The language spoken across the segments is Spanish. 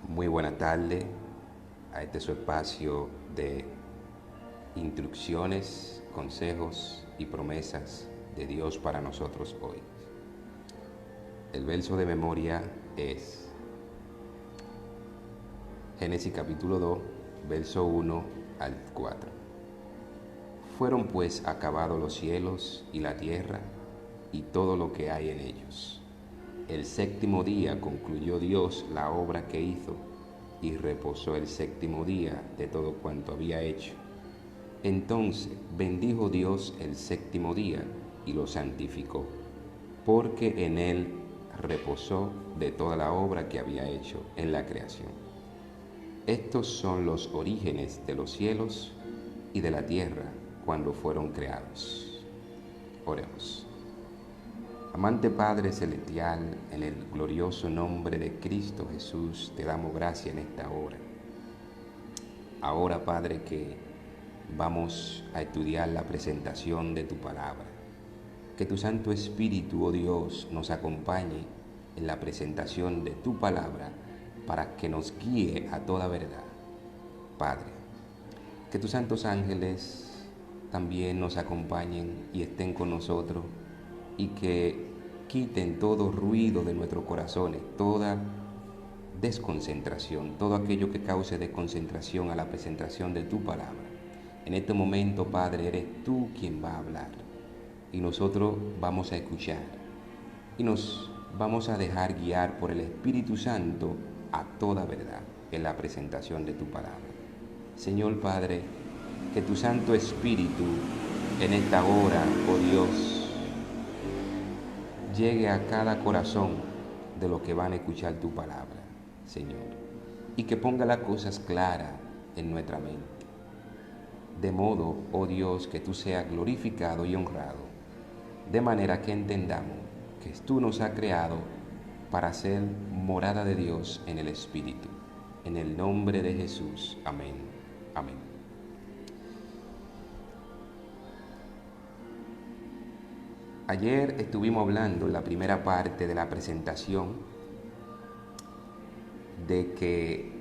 Muy buena tarde a este su espacio de instrucciones, consejos y promesas de Dios para nosotros hoy. El verso de memoria es Génesis capítulo 2, verso 1 al 4. Fueron pues acabados los cielos y la tierra y todo lo que hay en ellos. El séptimo día concluyó Dios la obra que hizo y reposó el séptimo día de todo cuanto había hecho. Entonces bendijo Dios el séptimo día y lo santificó, porque en él reposó de toda la obra que había hecho en la creación. Estos son los orígenes de los cielos y de la tierra cuando fueron creados. Oremos. Amante Padre Celestial, en el glorioso nombre de Cristo Jesús, te damos gracias en esta hora. Ahora, Padre, que vamos a estudiar la presentación de tu palabra. Que tu Santo Espíritu, oh Dios, nos acompañe en la presentación de tu palabra para que nos guíe a toda verdad. Padre, que tus santos ángeles también nos acompañen y estén con nosotros y que quiten todo ruido de nuestros corazones, toda desconcentración, todo aquello que cause desconcentración a la presentación de tu palabra. En este momento, Padre, eres tú quien va a hablar y nosotros vamos a escuchar y nos vamos a dejar guiar por el Espíritu Santo a toda verdad en la presentación de tu palabra. Señor Padre, que tu Santo Espíritu en esta hora, oh Dios, llegue a cada corazón de los que van a escuchar tu palabra, Señor, y que ponga las cosas claras en nuestra mente. De modo, oh Dios, que tú seas glorificado y honrado, de manera que entendamos que tú nos has creado para ser morada de Dios en el Espíritu. En el nombre de Jesús. Amén. Amén. Ayer estuvimos hablando en la primera parte de la presentación de que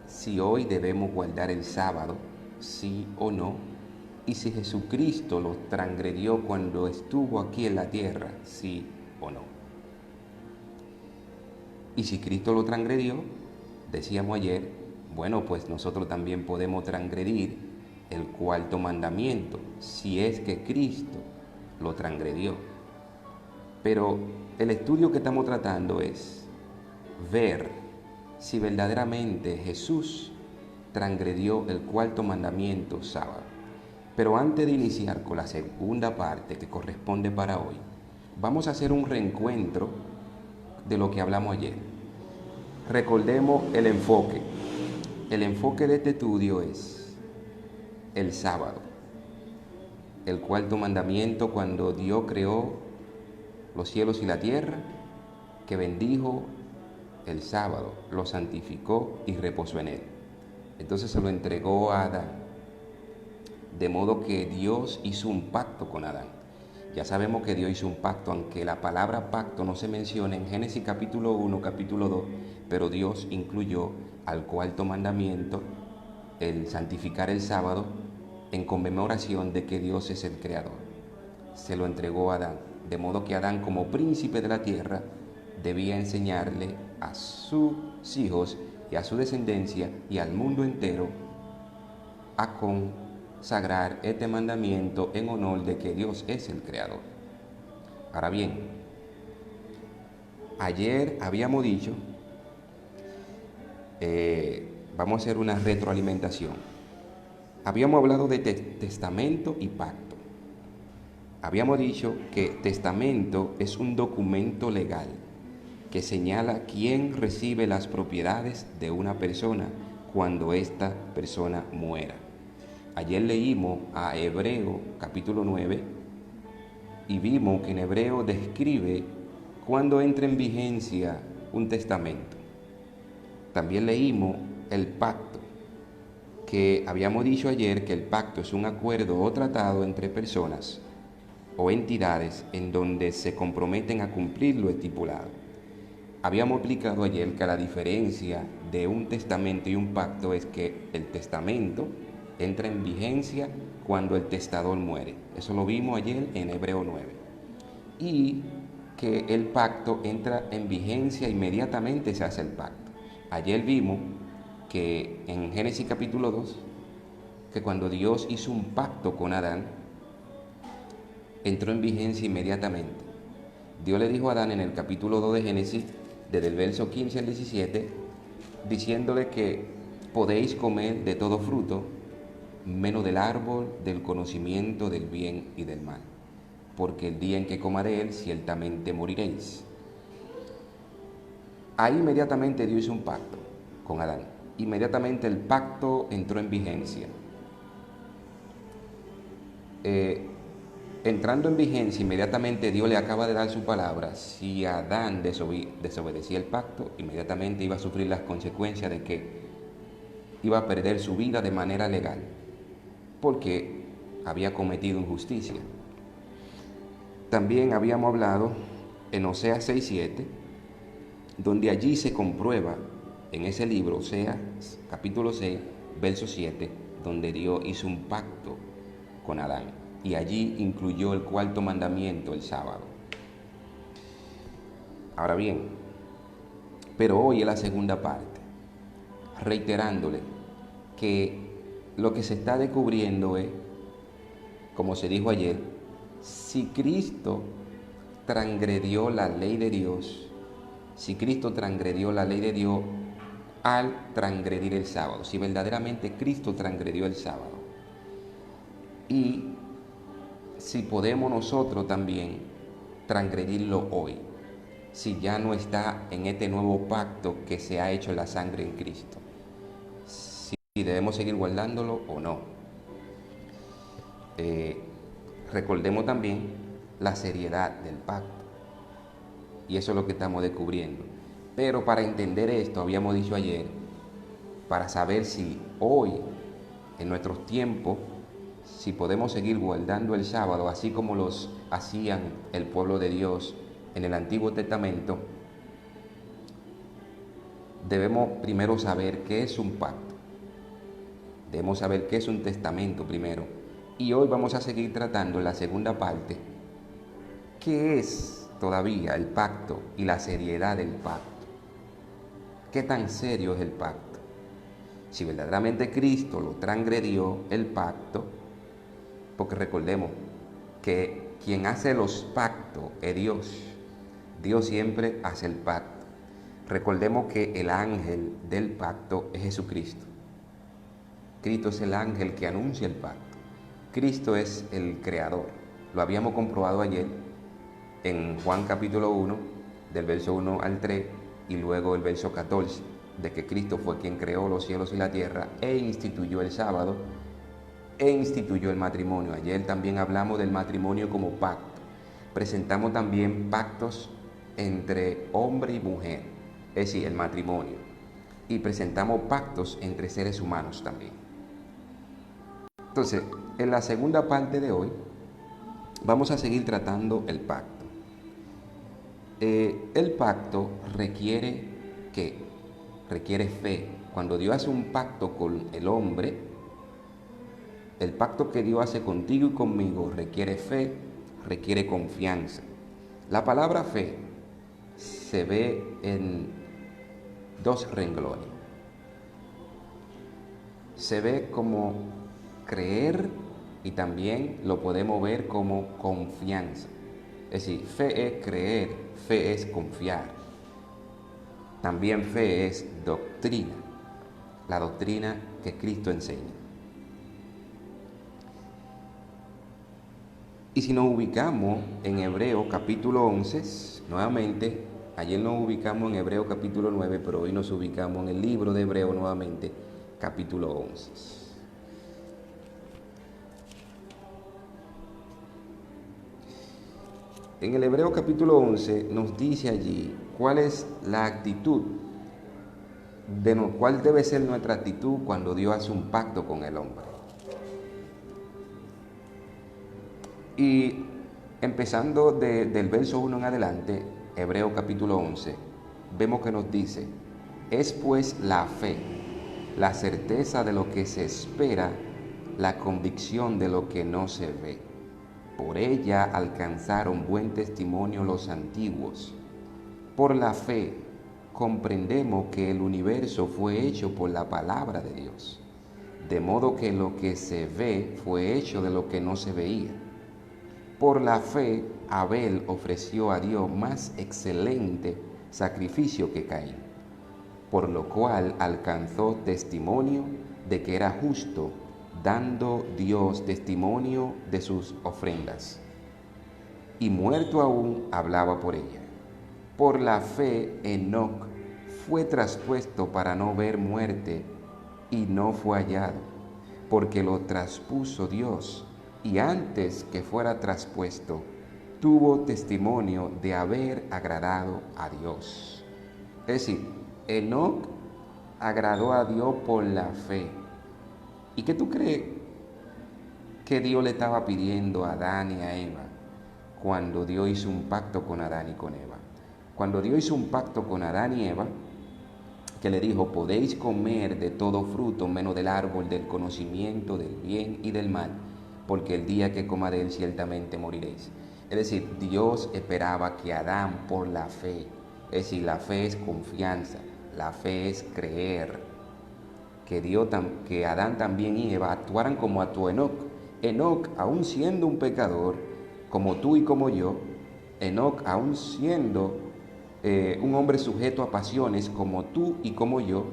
si hoy debemos guardar el sábado, sí o no, y si Jesucristo lo transgredió cuando estuvo aquí en la tierra, sí o no. Y si Cristo lo transgredió, decíamos ayer, bueno, pues nosotros también podemos transgredir el cuarto mandamiento, si es que Cristo lo transgredió. Pero el estudio que estamos tratando es ver si verdaderamente Jesús transgredió el cuarto mandamiento sábado. Pero antes de iniciar con la segunda parte que corresponde para hoy, vamos a hacer un reencuentro de lo que hablamos ayer. Recordemos el enfoque. El enfoque de este estudio es el sábado. El cuarto mandamiento cuando Dios creó los cielos y la tierra, que bendijo el sábado, lo santificó y reposó en él. Entonces se lo entregó a Adán. De modo que Dios hizo un pacto con Adán. Ya sabemos que Dios hizo un pacto, aunque la palabra pacto no se menciona en Génesis capítulo 1, capítulo 2, pero Dios incluyó al cuarto mandamiento el santificar el sábado en conmemoración de que Dios es el creador. Se lo entregó a Adán, de modo que Adán, como príncipe de la tierra, debía enseñarle a sus hijos y a su descendencia y al mundo entero a consagrar este mandamiento en honor de que Dios es el creador. Ahora bien, ayer habíamos dicho, vamos a hacer una retroalimentación. Habíamos hablado de testamento y pacto. Habíamos dicho que testamento es un documento legal que señala quién recibe las propiedades de una persona cuando esta persona muera. Ayer leímos a Hebreo capítulo 9 y vimos que en Hebreo describe cuándo entra en vigencia un testamento. También leímos el pacto, que habíamos dicho ayer que el pacto es un acuerdo o tratado entre personas o entidades en donde se comprometen a cumplir lo estipulado. habíamos explicado ayer que la diferencia de un testamento y un pacto es que el testamento entra en vigencia cuando el testador muere. Eso lo vimos ayer en Hebreo 9. Y que el pacto entra en vigencia inmediatamente se hace el pacto. Ayer vimos que en Génesis capítulo 2, que cuando Dios hizo un pacto con Adán, entró en vigencia inmediatamente. Dios le dijo a Adán en el capítulo 2 de Génesis, desde el verso 15 al 17, diciéndole que podéis comer de todo fruto, menos del árbol del conocimiento del bien y del mal, porque el día en que coma de él, ciertamente moriréis. Ahí inmediatamente Dios hizo un pacto con Adán. Inmediatamente el pacto entró en vigencia. Entrando en vigencia, inmediatamente Dios le acaba de dar su palabra. Si Adán desobedecía el pacto, inmediatamente iba a sufrir las consecuencias de que iba a perder su vida de manera legal, porque había cometido injusticia. También habíamos hablado en Oseas 6:7, donde allí se comprueba, en ese libro, Oseas capítulo 6, verso 7, donde Dios hizo un pacto con Adán, y allí incluyó el cuarto mandamiento, el sábado. Ahora bien, pero hoy es la segunda parte, reiterándole que lo que se está descubriendo es, como se dijo ayer, si Cristo transgredió la ley de Dios, si Cristo transgredió la ley de Dios al transgredir el sábado, si verdaderamente Cristo transgredió el sábado, y si podemos nosotros también transgredirlo hoy, si ya no está en este nuevo pacto que se ha hecho en la sangre en Cristo, si debemos seguir guardándolo o no. Recordemos también la seriedad del pacto, y eso es lo que estamos descubriendo. Pero para entender esto, habíamos dicho ayer, para saber si hoy, en nuestros tiempos, si podemos seguir guardando el sábado, así como los hacían el pueblo de Dios en el Antiguo Testamento, debemos primero saber qué es un pacto. Debemos saber qué es un testamento primero. Y hoy vamos a seguir tratando en la segunda parte qué es todavía el pacto y la seriedad del pacto. ¿Qué tan serio es el pacto? Si verdaderamente Cristo lo transgredió el pacto, porque recordemos que quien hace los pactos es Dios. Dios siempre hace el pacto. Recordemos que el ángel del pacto es Jesucristo. Cristo es el ángel que anuncia el pacto. Cristo es el creador. Lo habíamos comprobado ayer en Juan capítulo 1, del verso 1 al 3, y luego el verso 14, de que Cristo fue quien creó los cielos y la tierra e instituyó el sábado e instituyó el matrimonio. Ayer también hablamos del matrimonio como pacto. Presentamos también pactos entre hombre y mujer, es decir, el matrimonio. Y presentamos pactos entre seres humanos también. Entonces, en la segunda parte de hoy, vamos a seguir tratando el pacto. El pacto requiere ¿qué? Requiere fe. Cuando Dios hace un pacto con el hombre, el pacto que Dios hace contigo y conmigo requiere fe, requiere confianza. La palabra fe se ve en dos renglones. Se ve como creer y también lo podemos ver como confianza. Es decir, fe es creer, fe es confiar. También fe es doctrina, la doctrina que Cristo enseña. Y si nos ubicamos en Hebreo capítulo 11, nuevamente, ayer nos ubicamos en Hebreo capítulo 9, pero hoy nos ubicamos en el libro de Hebreo nuevamente, capítulo 11. En el Hebreo capítulo 11 nos dice allí cuál es la actitud, cuál debe ser nuestra actitud cuando Dios hace un pacto con el hombre. Y empezando del verso 1 en adelante, Hebreo capítulo 11, vemos que nos dice, es pues la fe, la certeza de lo que se espera, la convicción de lo que no se ve. Por ella alcanzaron buen testimonio los antiguos. Por la fe comprendemos que el universo fue hecho por la palabra de Dios, de modo que lo que se ve fue hecho de lo que no se veía. Por la fe Abel ofreció a Dios más excelente sacrificio que Caín, por lo cual alcanzó testimonio de que era justo, dando Dios testimonio de sus ofrendas. Y muerto aún hablaba por ella. Por la fe Enoc fue traspuesto para no ver muerte y no fue hallado, porque lo traspuso Dios, y antes que fuera traspuesto, tuvo testimonio de haber agradado a Dios. Es decir, Enoc agradó a Dios por la fe. ¿Y qué tú crees que Dios le estaba pidiendo a Adán y a Eva cuando Dios hizo un pacto con Adán y con Eva? Cuando Dios hizo un pacto con Adán y Eva, que le dijo, podéis comer de todo fruto menos del árbol del conocimiento del bien y del mal, porque el día que coma de él ciertamente moriréis. Es decir, Dios esperaba que Adán por la fe, es decir, la fe es confianza, la fe es creer, que Adán también y Eva actuaran como actuó Enoc. Enoc, aún siendo un pecador, como tú y como yo, Enoc, aún siendo un hombre sujeto a pasiones como tú y como yo,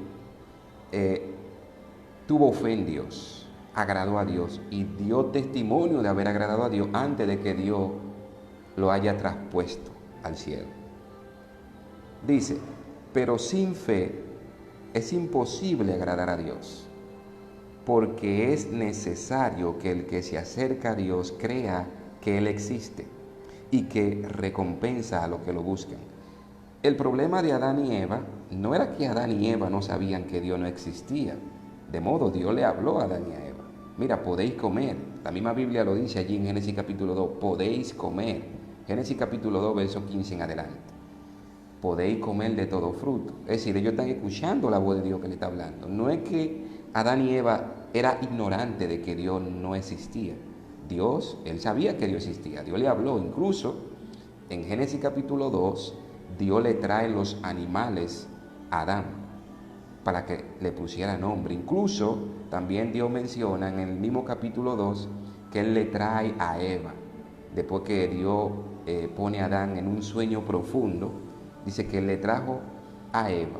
tuvo fe en Dios, agradó a Dios y dio testimonio de haber agradado a Dios antes de que Dios lo haya traspuesto al cielo. Dice, pero sin fe es imposible agradar a Dios, porque es necesario que el que se acerca a Dios crea que Él existe y que recompensa a los que lo buscan. El problema de Adán y Eva no era que Adán y Eva no sabían que Dios no existía. De modo, Dios le habló a Adán y a Eva. Mira, podéis comer. La misma Biblia lo dice allí en Génesis capítulo 2. Podéis comer. Génesis capítulo 2, verso 15 en adelante. Podéis comer de todo fruto. Es decir, ellos están escuchando la voz de Dios que le está hablando. No es que Adán y Eva era ignorante de que Dios no existía. Dios, él sabía que Dios existía. Dios le habló. Incluso en Génesis capítulo 2, Dios le trae los animales a Adán para que le pusiera nombre. Incluso también Dios menciona en el mismo capítulo 2 que Él le trae a Eva. Después que Dios pone a Adán en un sueño profundo, dice que Él le trajo a Eva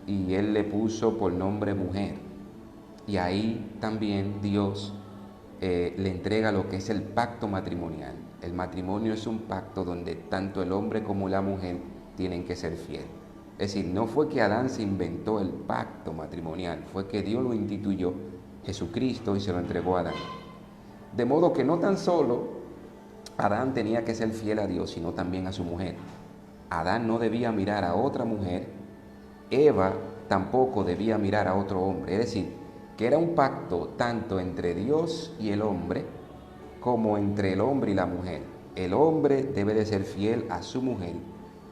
y Él le puso por nombre mujer. Y ahí también Dios le entrega lo que es el pacto matrimonial. El matrimonio es un pacto donde tanto el hombre como la mujer tienen que ser fieles. Es decir, no fue que Adán se inventó el pacto matrimonial, fue que Dios lo instituyó, Jesucristo, y se lo entregó a Adán. De modo que no tan solo Adán tenía que ser fiel a Dios, sino también a su mujer. Adán no debía mirar a otra mujer, Eva tampoco debía mirar a otro hombre. Es decir, que era un pacto tanto entre Dios y el hombre, como entre el hombre y la mujer. El hombre debe de ser fiel a su mujer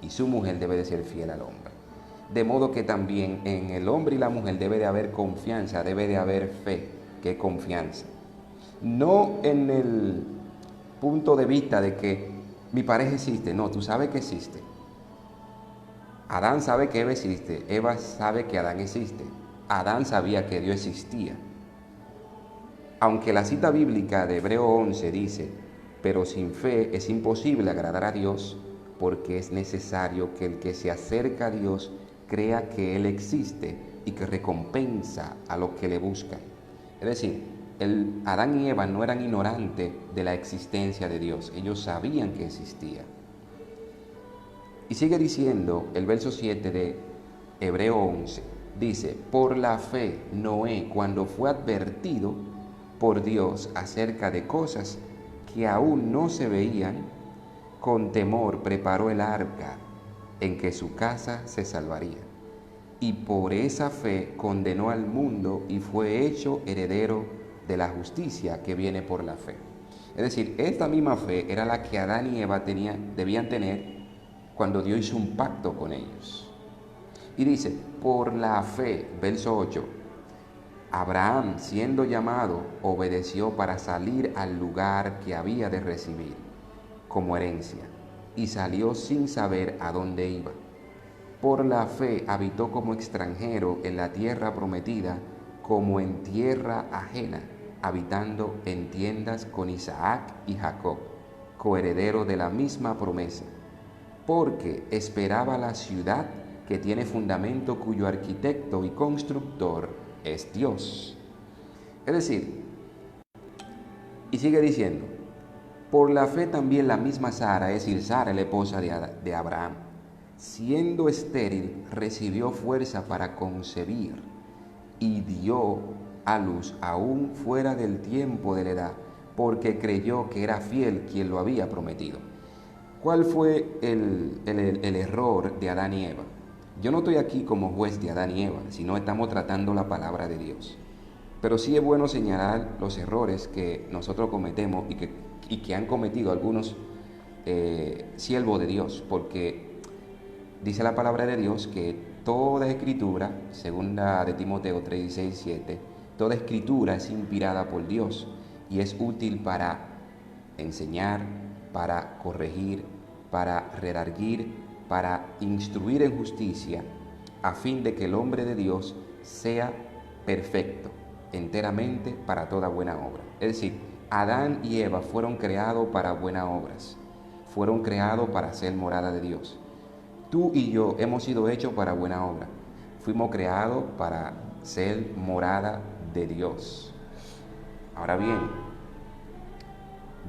y su mujer debe de ser fiel al hombre. De modo que también en el hombre y la mujer debe de haber confianza, debe de haber fe, que es confianza. No en el punto de vista de que mi pareja existe, no, tú sabes que existe. Adán sabe que Eva existe, Eva sabe que Adán existe. Adán sabía que Dios existía. Aunque la cita bíblica de Hebreo 11 dice, pero sin fe es imposible agradar a Dios, porque es necesario que el que se acerca a Dios crea que Él existe y que recompensa a los que le buscan. Es decir, Adán y Eva no eran ignorantes de la existencia de Dios, ellos sabían que existía. Y sigue diciendo el verso 7 de Hebreo 11, dice, por la fe Noé, cuando fue advertido por Dios acerca de cosas que aún no se veían, con temor preparó el arca en que su casa se salvaría. Y por esa fe condenó al mundo y fue hecho heredero de la justicia que viene por la fe. Es decir, esta misma fe era la que Adán y Eva debían tener cuando Dios hizo un pacto con ellos. Y dice, por la fe, verso 8, Abraham, siendo llamado, obedeció para salir al lugar que había de recibir como herencia, y salió sin saber a dónde iba. Por la fe habitó como extranjero en la tierra prometida, como en tierra ajena, habitando en tiendas con Isaac y Jacob, coheredero de la misma promesa, porque esperaba la ciudad que tiene fundamento, cuyo arquitecto y constructor es Dios. Es decir, y sigue diciendo, por la fe también la misma Sara, es decir, Sara, la esposa de Abraham, siendo estéril, recibió fuerza para concebir y dio a luz aún fuera del tiempo de la edad, porque creyó que era fiel quien lo había prometido. ¿Cuál fue el error de Adán y Eva? Yo no estoy aquí como juez de Adán y Eva, sino estamos tratando la palabra de Dios. Pero sí es bueno señalar los errores que nosotros cometemos y que han cometido algunos siervos de Dios, porque dice la palabra de Dios que toda escritura, segunda de Timoteo 3, 16, 7, toda escritura es inspirada por Dios y es útil para enseñar, para corregir, para redarguir, para instruir en justicia, a fin de que el hombre de Dios sea perfecto, enteramente para toda buena obra. Es decir, Adán y Eva fueron creados para buenas obras, fueron creados para ser morada de Dios. Tú y yo hemos sido hechos para buena obra, fuimos creados para ser morada de Dios. Ahora bien,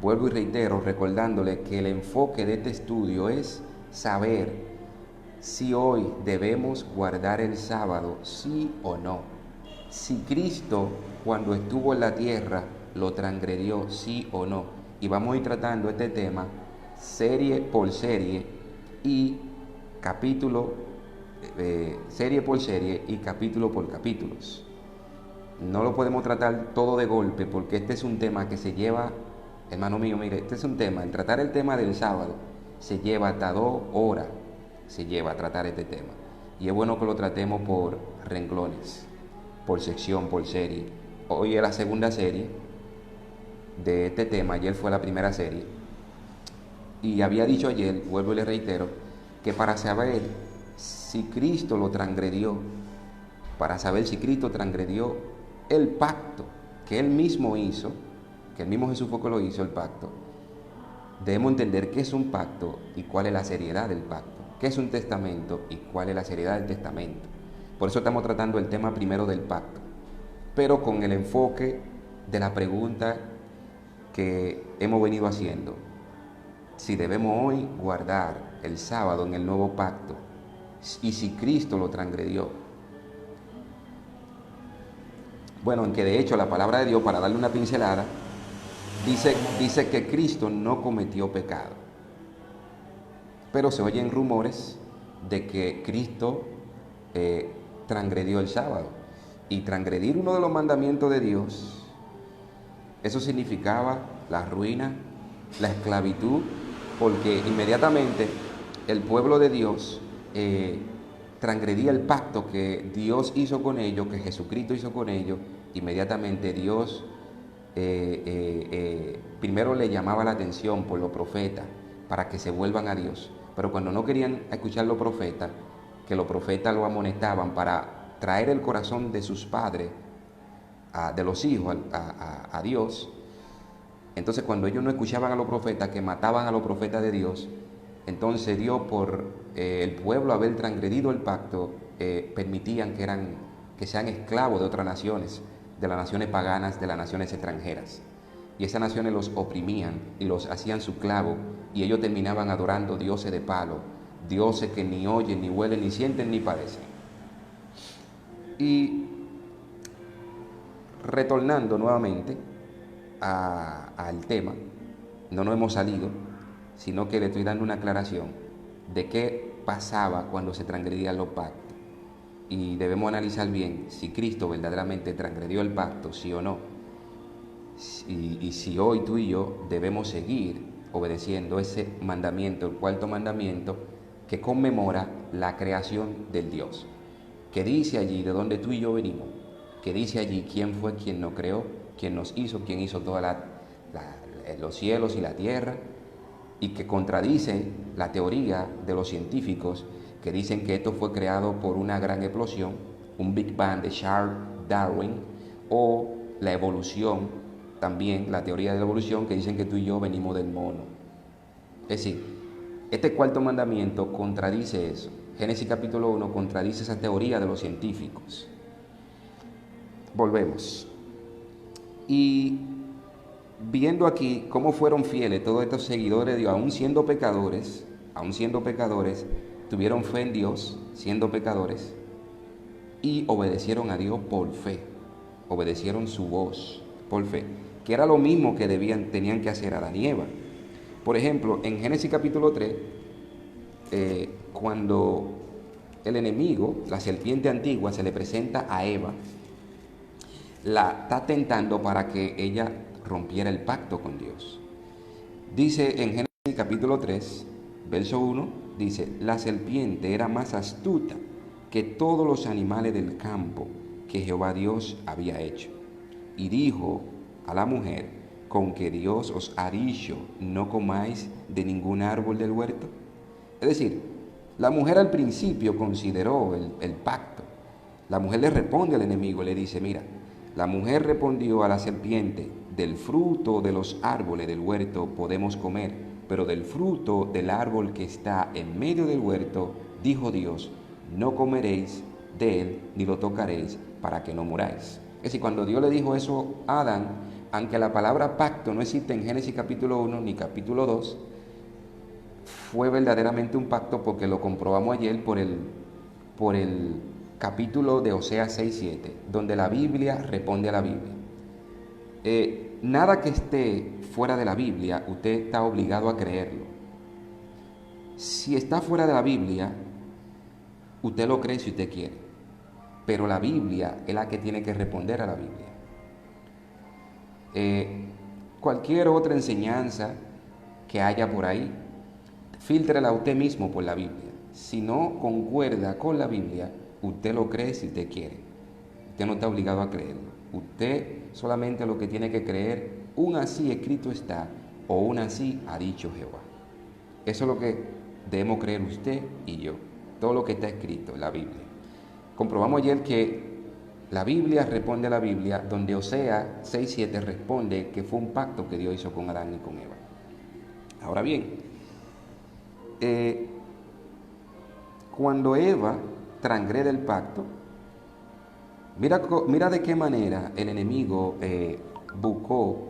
vuelvo y reitero recordándole que el enfoque de este estudio es saber si hoy debemos guardar el sábado, sí o no. Si Cristo, cuando estuvo en la tierra, lo transgredió, sí o no. Y vamos a ir tratando este tema serie por serie y serie por serie y capítulo por capítulos. No lo podemos tratar todo de golpe porque este es un tema que se lleva, hermano mío, mire, este es un tema, el tratar el tema del sábado se lleva hasta 2 horas, se lleva a tratar este tema. Y es bueno que lo tratemos por renglones, por sección, por serie. Hoy es la segunda serie de este tema, ayer fue la primera serie. Y había dicho ayer, vuelvo y le reitero, que para saber si Cristo lo transgredió, para saber si Cristo transgredió el pacto que Él mismo hizo, que el mismo Jesús fue que lo hizo, el pacto, debemos entender qué es un pacto y cuál es la seriedad del pacto, qué es un testamento y cuál es la seriedad del testamento. Por eso estamos tratando el tema primero del pacto, pero con el enfoque de la pregunta que hemos venido haciendo. Si debemos hoy guardar el sábado en el nuevo pacto y si Cristo lo transgredió. Bueno, en que de hecho la palabra de Dios, para darle una pincelada, dice que Cristo no cometió pecado. Pero se oyen rumores de que Cristo transgredió el sábado. Y transgredir uno de los mandamientos de Dios, eso significaba la ruina, la esclavitud, porque inmediatamente el pueblo de Dios transgredía el pacto que Dios hizo con ellos, que Jesucristo hizo con ellos. Inmediatamente Dios primero le llamaba la atención por los profetas para que se vuelvan a Dios, pero cuando no querían escuchar los profetas, que los profetas lo amonestaban para traer el corazón de sus padres, de los hijos a Dios. Entonces cuando ellos no escuchaban a los profetas, que mataban a los profetas de Dios, entonces Dios, por el pueblo haber transgredido el pacto, permitían que sean esclavos de otras naciones, de las naciones paganas, de las naciones extranjeras. Y esas naciones los oprimían y los hacían su esclavo, y ellos terminaban adorando dioses de palo, dioses que ni oyen, ni huelen, ni sienten, ni padecen. Y retornando nuevamente al tema, no nos hemos salido, sino que le estoy dando una aclaración de qué pasaba cuando se transgredían los pactos. Y debemos analizar bien si Cristo verdaderamente transgredió el pacto, sí o no. Y si hoy tú y yo debemos seguir obedeciendo ese mandamiento, el cuarto mandamiento, que conmemora la creación del Dios, que dice allí de donde tú y yo venimos, que dice allí quién fue quien nos creó, quién nos hizo, quién hizo todos los cielos y la tierra, y que contradice la teoría de los científicos que dicen que esto fue creado por una gran explosión, un Big Bang de Charles Darwin, o la evolución, también la teoría de la evolución, que dicen que tú y yo venimos del mono. Es decir, este cuarto mandamiento contradice eso. Génesis capítulo 1 contradice esa teoría de los científicos. Volvemos. Y viendo aquí cómo fueron fieles todos estos seguidores de Dios, aún siendo pecadores, tuvieron fe en Dios, siendo pecadores, y obedecieron a Dios por fe, obedecieron su voz por fe, que era lo mismo que tenían que hacer Adán y Eva. Por ejemplo, en Génesis capítulo 3, cuando el enemigo, la serpiente antigua, se le presenta a Eva, la está tentando para que ella rompiera el pacto con Dios. Dice en Génesis capítulo 3, verso 1, dice: la serpiente era más astuta que todos los animales del campo que Jehová Dios había hecho. Y dijo a la mujer: ¿con que Dios os ha dicho, no comáis de ningún árbol del huerto? Es decir, la mujer al principio consideró el pacto. La mujer le responde al enemigo, le dice: mira, la mujer respondió a la serpiente: del fruto de los árboles del huerto podemos comer, pero del fruto del árbol que está en medio del huerto, dijo Dios, no comeréis de él ni lo tocaréis para que no muráis. Es decir, cuando Dios le dijo eso a Adán, aunque la palabra pacto no existe en Génesis capítulo 1 ni capítulo 2, fue verdaderamente un pacto, porque lo comprobamos ayer por el capítulo de Oseas 6:7, donde la Biblia responde a la Biblia. Nada que esté fuera de la Biblia, usted está obligado a creerlo. Si está fuera de la Biblia, usted lo cree si usted quiere, pero la Biblia es la que tiene que responder a la Biblia. Cualquier otra enseñanza que haya por ahí, fíltrela usted mismo por la Biblia. Si no concuerda con la Biblia, usted lo cree si usted quiere. Usted no está obligado a creerlo. Usted solamente lo que tiene que creer: un así escrito está, o un así ha dicho Jehová. Eso es lo que debemos creer usted y yo. Todo lo que está escrito en la Biblia. Comprobamos ayer que la Biblia responde a la Biblia, donde Oseas 6:7 responde que fue un pacto que Dios hizo con Adán y con Eva. Ahora bien, cuando Eva transgrede el pacto, mira de qué manera el enemigo buscó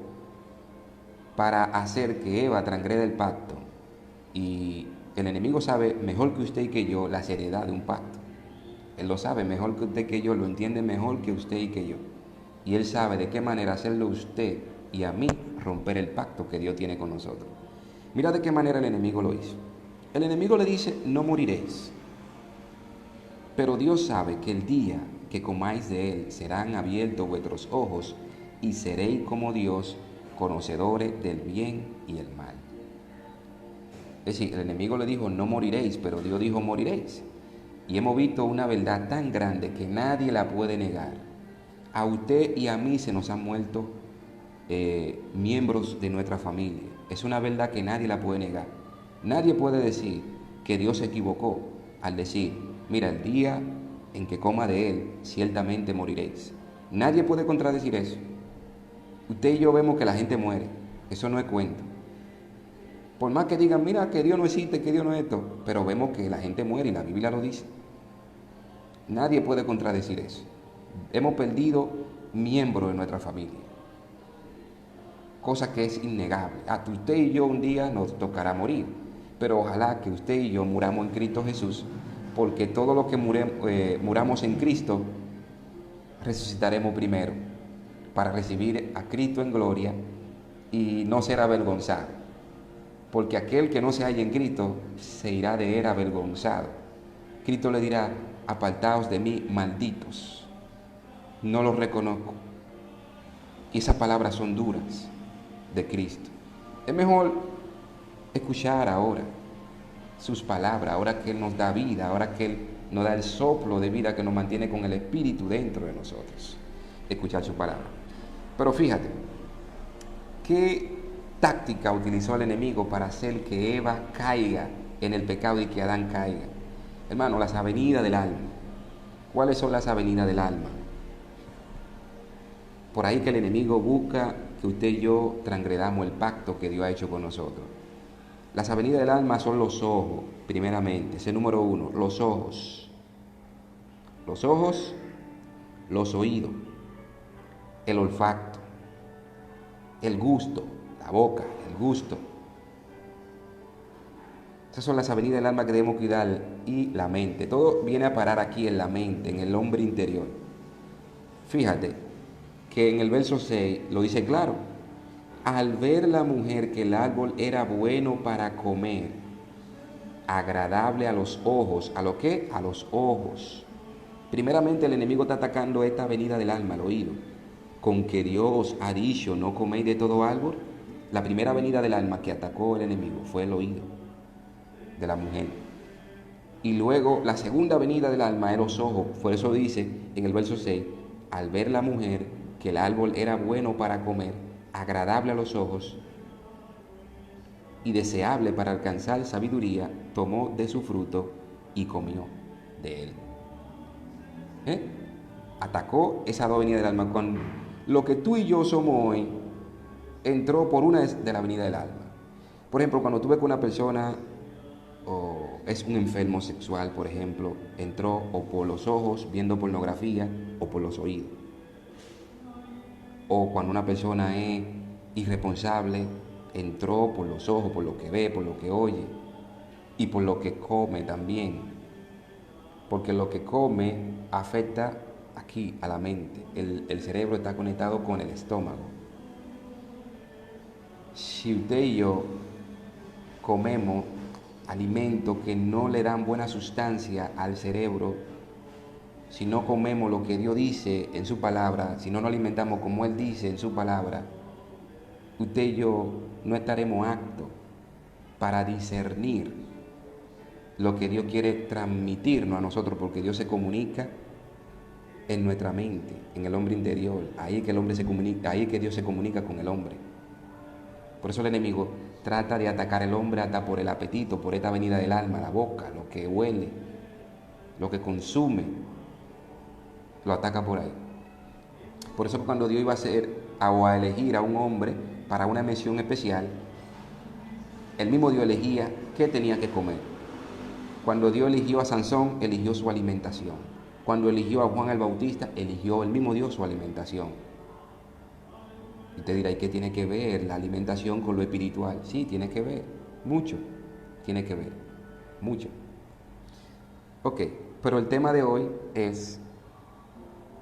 para hacer que Eva transgreda el pacto. Y el enemigo sabe mejor que usted y que yo la seriedad de un pacto. Él lo sabe mejor que usted y que yo, lo entiende mejor que usted y que yo. Y él sabe de qué manera hacerlo a usted y a mí romper el pacto que Dios tiene con nosotros. Mira de qué manera el enemigo lo hizo. El enemigo le dice: no moriréis. Pero Dios sabe que el día que comáis de él serán abiertos vuestros ojos y seréis como Dios, conocedores del bien y el mal. Es decir, el enemigo le dijo: no moriréis, pero Dios dijo: moriréis. Y hemos visto una verdad tan grande que nadie la puede negar. A usted y a mí se nos han muerto miembros de nuestra familia. Es una verdad que nadie la puede negar. Nadie puede decir que Dios se equivocó al decir: mira, el día en que coma de él, ciertamente moriréis. Nadie puede contradecir eso. Usted y yo vemos que la gente muere. Eso no es cuento. Por más que digan: mira, que Dios no existe, que Dios no es esto, pero vemos que la gente muere y la Biblia lo dice. Nadie puede contradecir eso. Hemos perdido miembros de nuestra familia, cosa que es innegable. Hasta usted y yo un día nos tocará morir, pero ojalá que usted y yo muramos en Cristo Jesús, porque todos los que muramos en Cristo resucitaremos primero para recibir a Cristo en gloria y no ser avergonzado, porque aquel que no se halla en Cristo se irá de él avergonzado. Cristo le dirá: apartaos de mí, malditos, no los reconozco. Y esas palabras son duras de Cristo. Es mejor escuchar ahora sus palabras, ahora que Él nos da vida, ahora que Él nos da el soplo de vida que nos mantiene con el Espíritu dentro de nosotros. Escuchar su palabra. Pero fíjate, ¿qué táctica utilizó el enemigo para hacer que Eva caiga en el pecado y que Adán caiga? Hermano, las avenidas del alma. ¿Cuáles son las avenidas del alma? Por ahí que el enemigo busca que usted y yo transgredamos el pacto que Dios ha hecho con nosotros. Las avenidas del alma son los ojos, primeramente. Ese número uno, los ojos. Los ojos, los oídos, el olfato, el gusto, la boca, el gusto. Esas son las avenidas del alma que debemos cuidar, y la mente. Todo viene a parar aquí en la mente, en el hombre interior. Fíjate que en el verso 6 lo dice claro. Al ver la mujer que el árbol era bueno para comer, agradable a los ojos, ¿a lo qué? A los ojos. Primeramente el enemigo está atacando esta avenida del alma, el oído. Con que Dios ha dicho, no coméis de todo árbol. La primera avenida del alma que atacó el enemigo fue el oído de la mujer. Y luego la segunda avenida del alma es los ojos. Por eso dice en el verso 6, al ver la mujer que el árbol era bueno para comer, agradable a los ojos y deseable para alcanzar sabiduría, tomó de su fruto y comió de él. Atacó esa dos avenidas del alma. Cuando lo que tú y yo somos hoy entró por una de la avenida del alma. Por ejemplo, cuando tú ves que una persona es un enfermo sexual, por ejemplo, entró o por los ojos viendo pornografía o por los oídos. O cuando una persona es irresponsable, entró por los ojos, por lo que ve, por lo que oye y por lo que come también. Porque lo que come afecta aquí a la mente. El cerebro está conectado con el estómago. Si usted y yo comemos alimentos que no le dan buena sustancia al cerebro, si no comemos lo que Dios dice en su palabra, si no nos alimentamos como Él dice en su palabra, usted y yo no estaremos aptos para discernir lo que Dios quiere transmitirnos a nosotros, porque Dios se comunica en nuestra mente, en el hombre interior. Ahí es que el hombre se comunica, ahí es que Dios se comunica con el hombre. Por eso el enemigo trata de atacar al hombre hasta por el apetito, por esta avenida del alma, la boca, lo que huele, lo que consume, lo ataca por ahí. Por eso cuando Dios iba a hacer o a elegir a un hombre para una misión especial, el mismo Dios elegía qué tenía que comer. Cuando Dios eligió a Sansón, eligió su alimentación. Cuando eligió a Juan el Bautista, eligió el mismo Dios su alimentación. Y usted dirá, ¿y qué tiene que ver la alimentación con lo espiritual? Sí, tiene que ver, mucho, tiene que ver, mucho. Ok, pero el tema de hoy es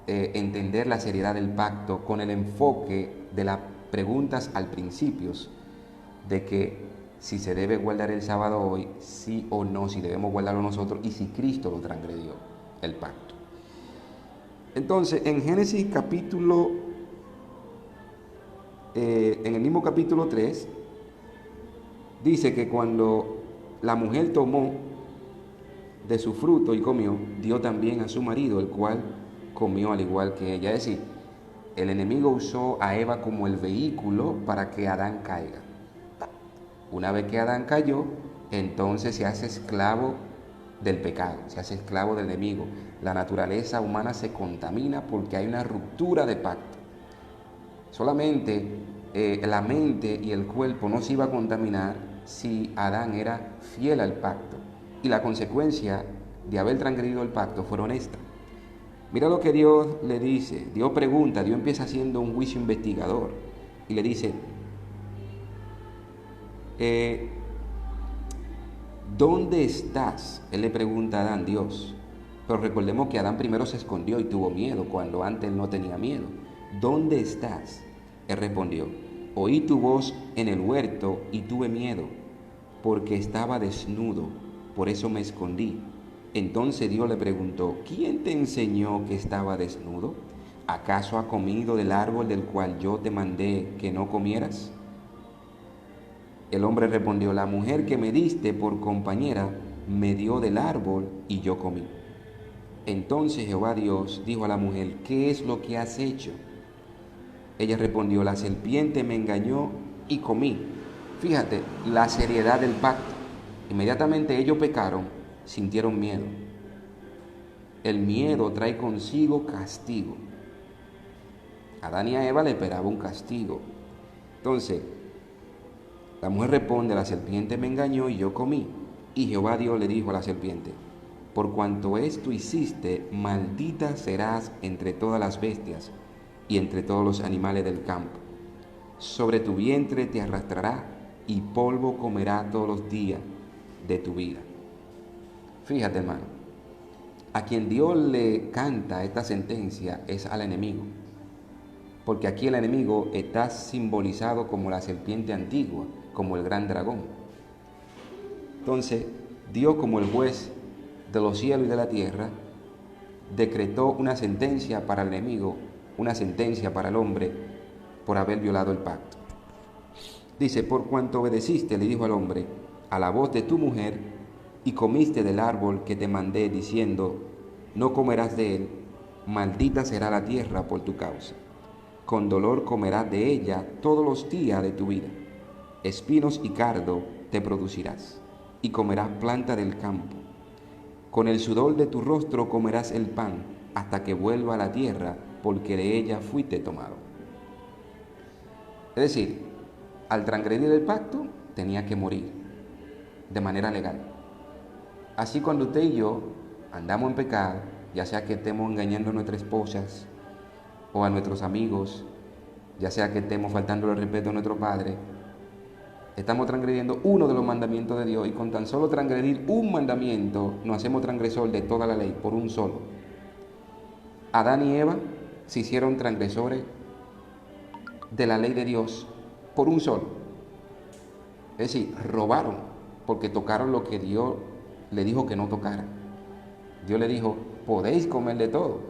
entender la seriedad del pacto con el enfoque de las preguntas al principio, de que si se debe guardar el sábado hoy, sí o no, si debemos guardarlo nosotros y si Cristo lo transgredió, el pacto. Entonces, en Génesis capítulo, en el mismo capítulo 3, dice que cuando la mujer tomó de su fruto y comió, dio también a su marido, el cual comió al igual que ella. Es decir, el enemigo usó a Eva como el vehículo para que Adán caiga. Una vez que Adán cayó, entonces se hace esclavo del pecado, se hace esclavo del enemigo. La naturaleza humana se contamina porque hay una ruptura de pacto. Solamente la mente y el cuerpo no se iba a contaminar si Adán era fiel al pacto. Y la consecuencia de haber transgredido el pacto fueron estas. Mira lo que Dios le dice. Dios pregunta, Dios empieza haciendo un juicio investigador y le dice, ¿dónde estás? Él le pregunta a Adán, Dios. Pero recordemos que Adán primero se escondió y tuvo miedo cuando antes no tenía miedo. ¿Dónde estás? Él respondió, oí tu voz en el huerto y tuve miedo, porque estaba desnudo, por eso me escondí. Entonces Dios le preguntó, ¿quién te enseñó que estaba desnudo? ¿Acaso has comido del árbol del cual yo te mandé que no comieras? El hombre respondió: la mujer que me diste por compañera me dio del árbol y yo comí. Entonces Jehová Dios dijo a la mujer: ¿qué es lo que has hecho? Ella respondió: la serpiente me engañó y comí. Fíjate la seriedad del pacto. Inmediatamente ellos pecaron, sintieron miedo. El miedo trae consigo castigo. A Adán y a Eva le esperaba un castigo. Entonces, la mujer responde: la serpiente me engañó y yo comí. Y Jehová Dios le dijo a la serpiente: por cuanto esto hiciste, maldita serás entre todas las bestias y entre todos los animales del campo. Sobre tu vientre te arrastrará y polvo comerá todos los días de tu vida. Fíjate, hermano, a quien Dios le canta esta sentencia es al enemigo, porque aquí el enemigo está simbolizado como la serpiente antigua, como el gran dragón. Entonces, Dios, como el juez de los cielos y de la tierra, decretó una sentencia para el enemigo, una sentencia para el hombre por haber violado el pacto. Dice: por cuanto obedeciste, le dijo al hombre, a la voz de tu mujer, y comiste del árbol que te mandé, diciendo, no comerás de él, maldita será la tierra por tu causa. Con dolor comerás de ella todos los días de tu vida. Espinos y cardo te producirás, y comerás planta del campo. Con el sudor de tu rostro comerás el pan, hasta que vuelva a la tierra, porque de ella fuiste tomado. Es decir, al transgredir el pacto, tenía que morir de manera legal. Así cuando usted y yo andamos en pecado, ya sea que estemos engañando a nuestras esposas o a nuestros amigos, ya sea que estemos faltando el respeto a nuestro padre, estamos transgrediendo uno de los mandamientos de Dios, y con tan solo transgredir un mandamiento nos hacemos transgresor de toda la ley por un solo. Adán y Eva se hicieron transgresores de la ley de Dios por un solo. Es decir, robaron porque tocaron lo que Dios le dijo que no tocara. Dios le dijo: podéis comer de todo,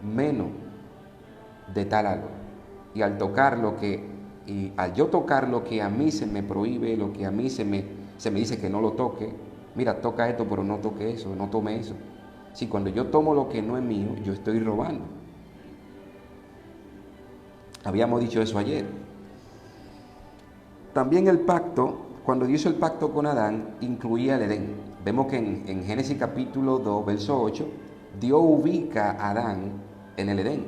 menos de tal árbol. Y al yo tocar lo que a mí se me prohíbe, lo que a mí se me dice que no lo toque, mira, toca esto, pero no toque eso, no tome eso. Si cuando yo tomo lo que no es mío, yo estoy robando. Habíamos dicho eso ayer. También el pacto, cuando Dios hizo el pacto con Adán, incluía el Edén. Vemos que en Génesis capítulo 2, verso 8, Dios ubica a Adán en el Edén.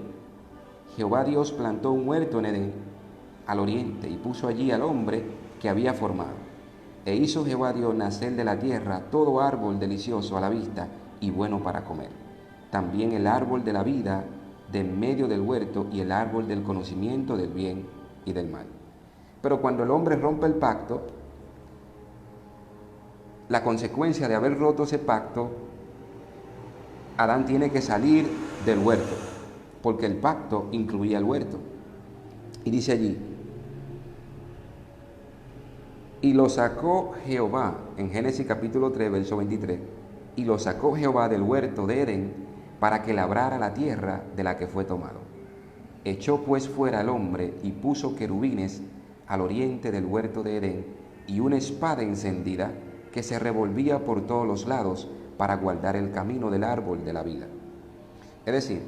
Jehová Dios plantó un huerto en Edén, al oriente, y puso allí al hombre que había formado. E hizo Jehová Dios nacer de la tierra todo árbol delicioso a la vista y bueno para comer. También el árbol de la vida de en medio del huerto y el árbol del conocimiento del bien y del mal. Pero cuando el hombre rompe el pacto, la consecuencia de haber roto ese pacto, Adán tiene que salir del huerto, porque el pacto incluía el huerto. Y dice allí: y lo sacó Jehová, en Génesis capítulo 3, verso 23, y lo sacó Jehová del huerto de Edén para que labrara la tierra de la que fue tomado. Echó pues fuera al hombre y puso querubines al oriente del huerto de Edén y una espada encendida que se revolvía por todos los lados para guardar el camino del árbol de la vida. Es decir,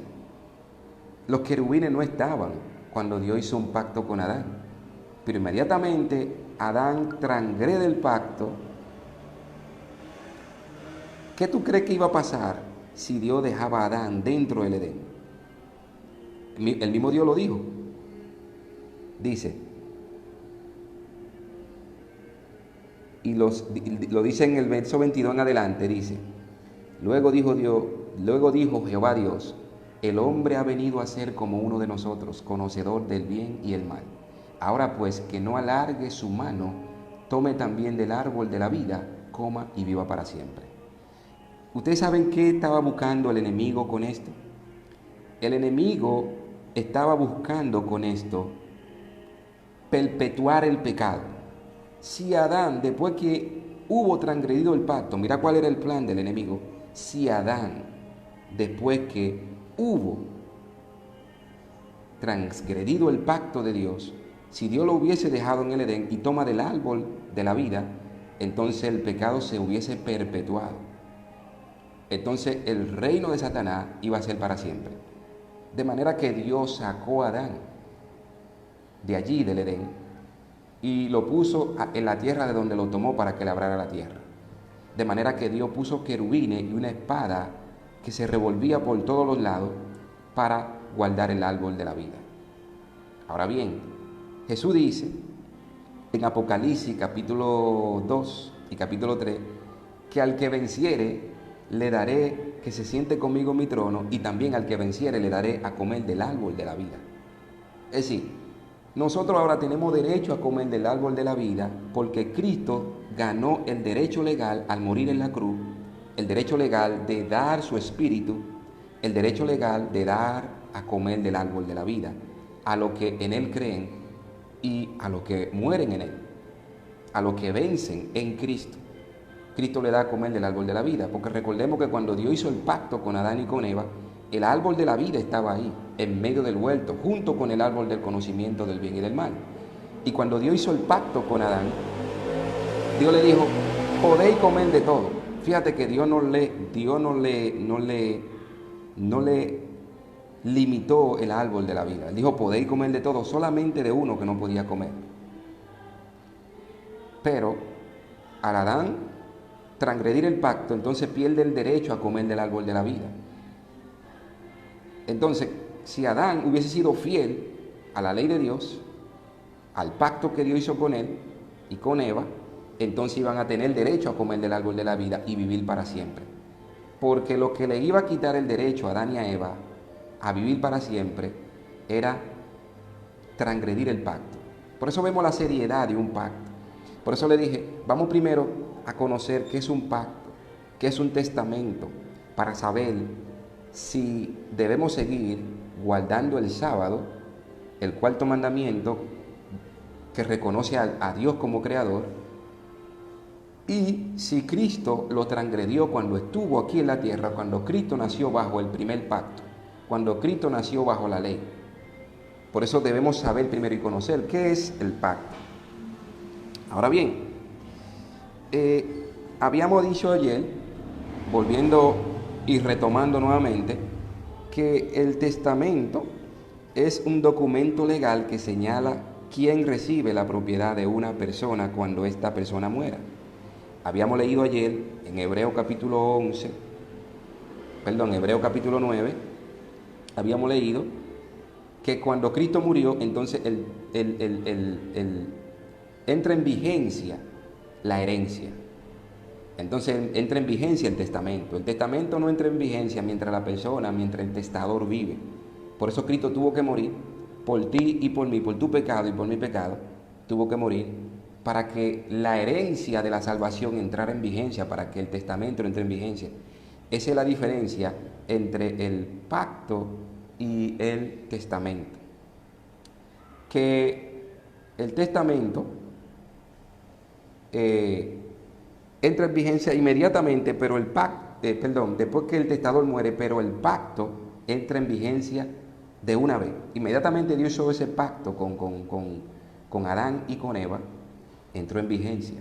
los querubines no estaban cuando Dios hizo un pacto con Adán, pero inmediatamente Adán transgrede el pacto. ¿Qué tú crees que iba a pasar si Dios dejaba a Adán dentro del Edén? El mismo Dios lo dijo. Dice, y lo dice en el verso 22 en adelante, dice: luego dijo Jehová Dios: el hombre ha venido a ser como uno de nosotros, conocedor del bien y el mal. Ahora pues, que no alargue su mano, tome también del árbol de la vida, coma y viva para siempre. ¿Ustedes saben qué estaba buscando el enemigo con esto? El enemigo estaba buscando con esto perpetuar el pecado. Si Adán, después que hubo transgredido el pacto, mira cuál era el plan del enemigo. Si Adán, después que hubo transgredido el pacto de Dios, Si Dios lo hubiese dejado en el Edén y toma del árbol de la vida, entonces el pecado se hubiese perpetuado. Entonces el reino de Satanás iba a ser para siempre. De manera que Dios sacó a Adán de allí, del Edén, y lo puso en la tierra de donde lo tomó para que labrara la tierra. De manera que Dios puso querubines y una espada que se revolvía por todos los lados para guardar el árbol de la vida. Ahora bien, Jesús dice en Apocalipsis capítulo 2 y capítulo 3 que al que venciere le daré que se siente conmigo en mi trono, y también al que venciere le daré a comer del árbol de la vida. Es decir, nosotros ahora tenemos derecho a comer del árbol de la vida porque Cristo ganó el derecho legal al morir en la cruz, el derecho legal de dar su espíritu, el derecho legal de dar a comer del árbol de la vida a los que en Él creen y a los que mueren en Él, a los que vencen en Cristo. Cristo le da a comer del árbol de la vida, porque recordemos que cuando Dios hizo el pacto con Adán y con Eva, el árbol de la vida estaba ahí, en medio del huerto, junto con el árbol del conocimiento del bien y del mal. Y cuando Dios hizo el pacto con Adán, Dios le dijo, podéis comer de todo. Fíjate que Dios no le limitó el árbol de la vida. Él dijo, podéis comer de todo, solamente de uno que no podía comer. Pero al Adán transgredir el pacto, entonces pierde el derecho a comer del árbol de la vida. Entonces, si Adán hubiese sido fiel a la ley de Dios, al pacto que Dios hizo con él y con Eva, entonces iban a tener derecho a comer del árbol de la vida y vivir para siempre. Porque lo que le iba a quitar el derecho a Adán y a Eva a vivir para siempre era transgredir el pacto. Por eso vemos la seriedad de un pacto. Por eso le dije, vamos primero a conocer qué es un pacto, qué es un testamento, para saber si debemos seguir guardando el sábado, el cuarto mandamiento que reconoce a Dios como creador, y si Cristo lo transgredió cuando estuvo aquí en la tierra, cuando Cristo nació bajo el primer pacto, cuando Cristo nació bajo la ley. Por eso debemos saber primero y conocer qué es el pacto. Ahora bien, habíamos dicho ayer, volviendo y retomando nuevamente, que el testamento es un documento legal que señala quién recibe la propiedad de una persona cuando esta persona muera. Habíamos leído ayer en Hebreo capítulo 9, habíamos leído que cuando Cristo murió, entonces entra en vigencia la herencia. Entonces entra en vigencia el testamento. El testamento no entra en vigencia mientras el testador vive. Por eso Cristo tuvo que morir por ti y por mí, por tu pecado y por mi pecado, tuvo que morir para que la herencia de la salvación entrara en vigencia, para que el testamento entre en vigencia. Esa es la diferencia entre el pacto y el testamento. Que el testamento entra en vigencia inmediatamente, pero el pacto, después que el testador muere, pero el pacto entra en vigencia de una vez. Inmediatamente Dios hizo ese pacto con Adán y con Eva, entró en vigencia.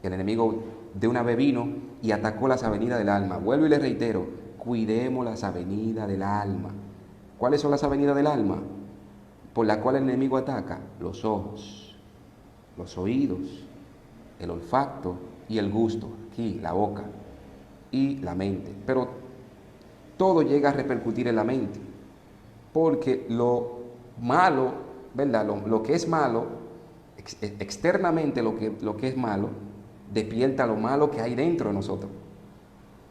El enemigo de una vez vino y atacó las avenidas del alma. Vuelvo y le reitero, cuidemos las avenidas del alma. ¿Cuáles son las avenidas del alma? Por las cuales el enemigo ataca: los ojos, los oídos, el olfato y el gusto, aquí la boca y la mente. Pero todo llega a repercutir en la mente, porque lo malo, ¿verdad? Lo que es malo, externamente lo que es malo, despierta lo malo que hay dentro de nosotros.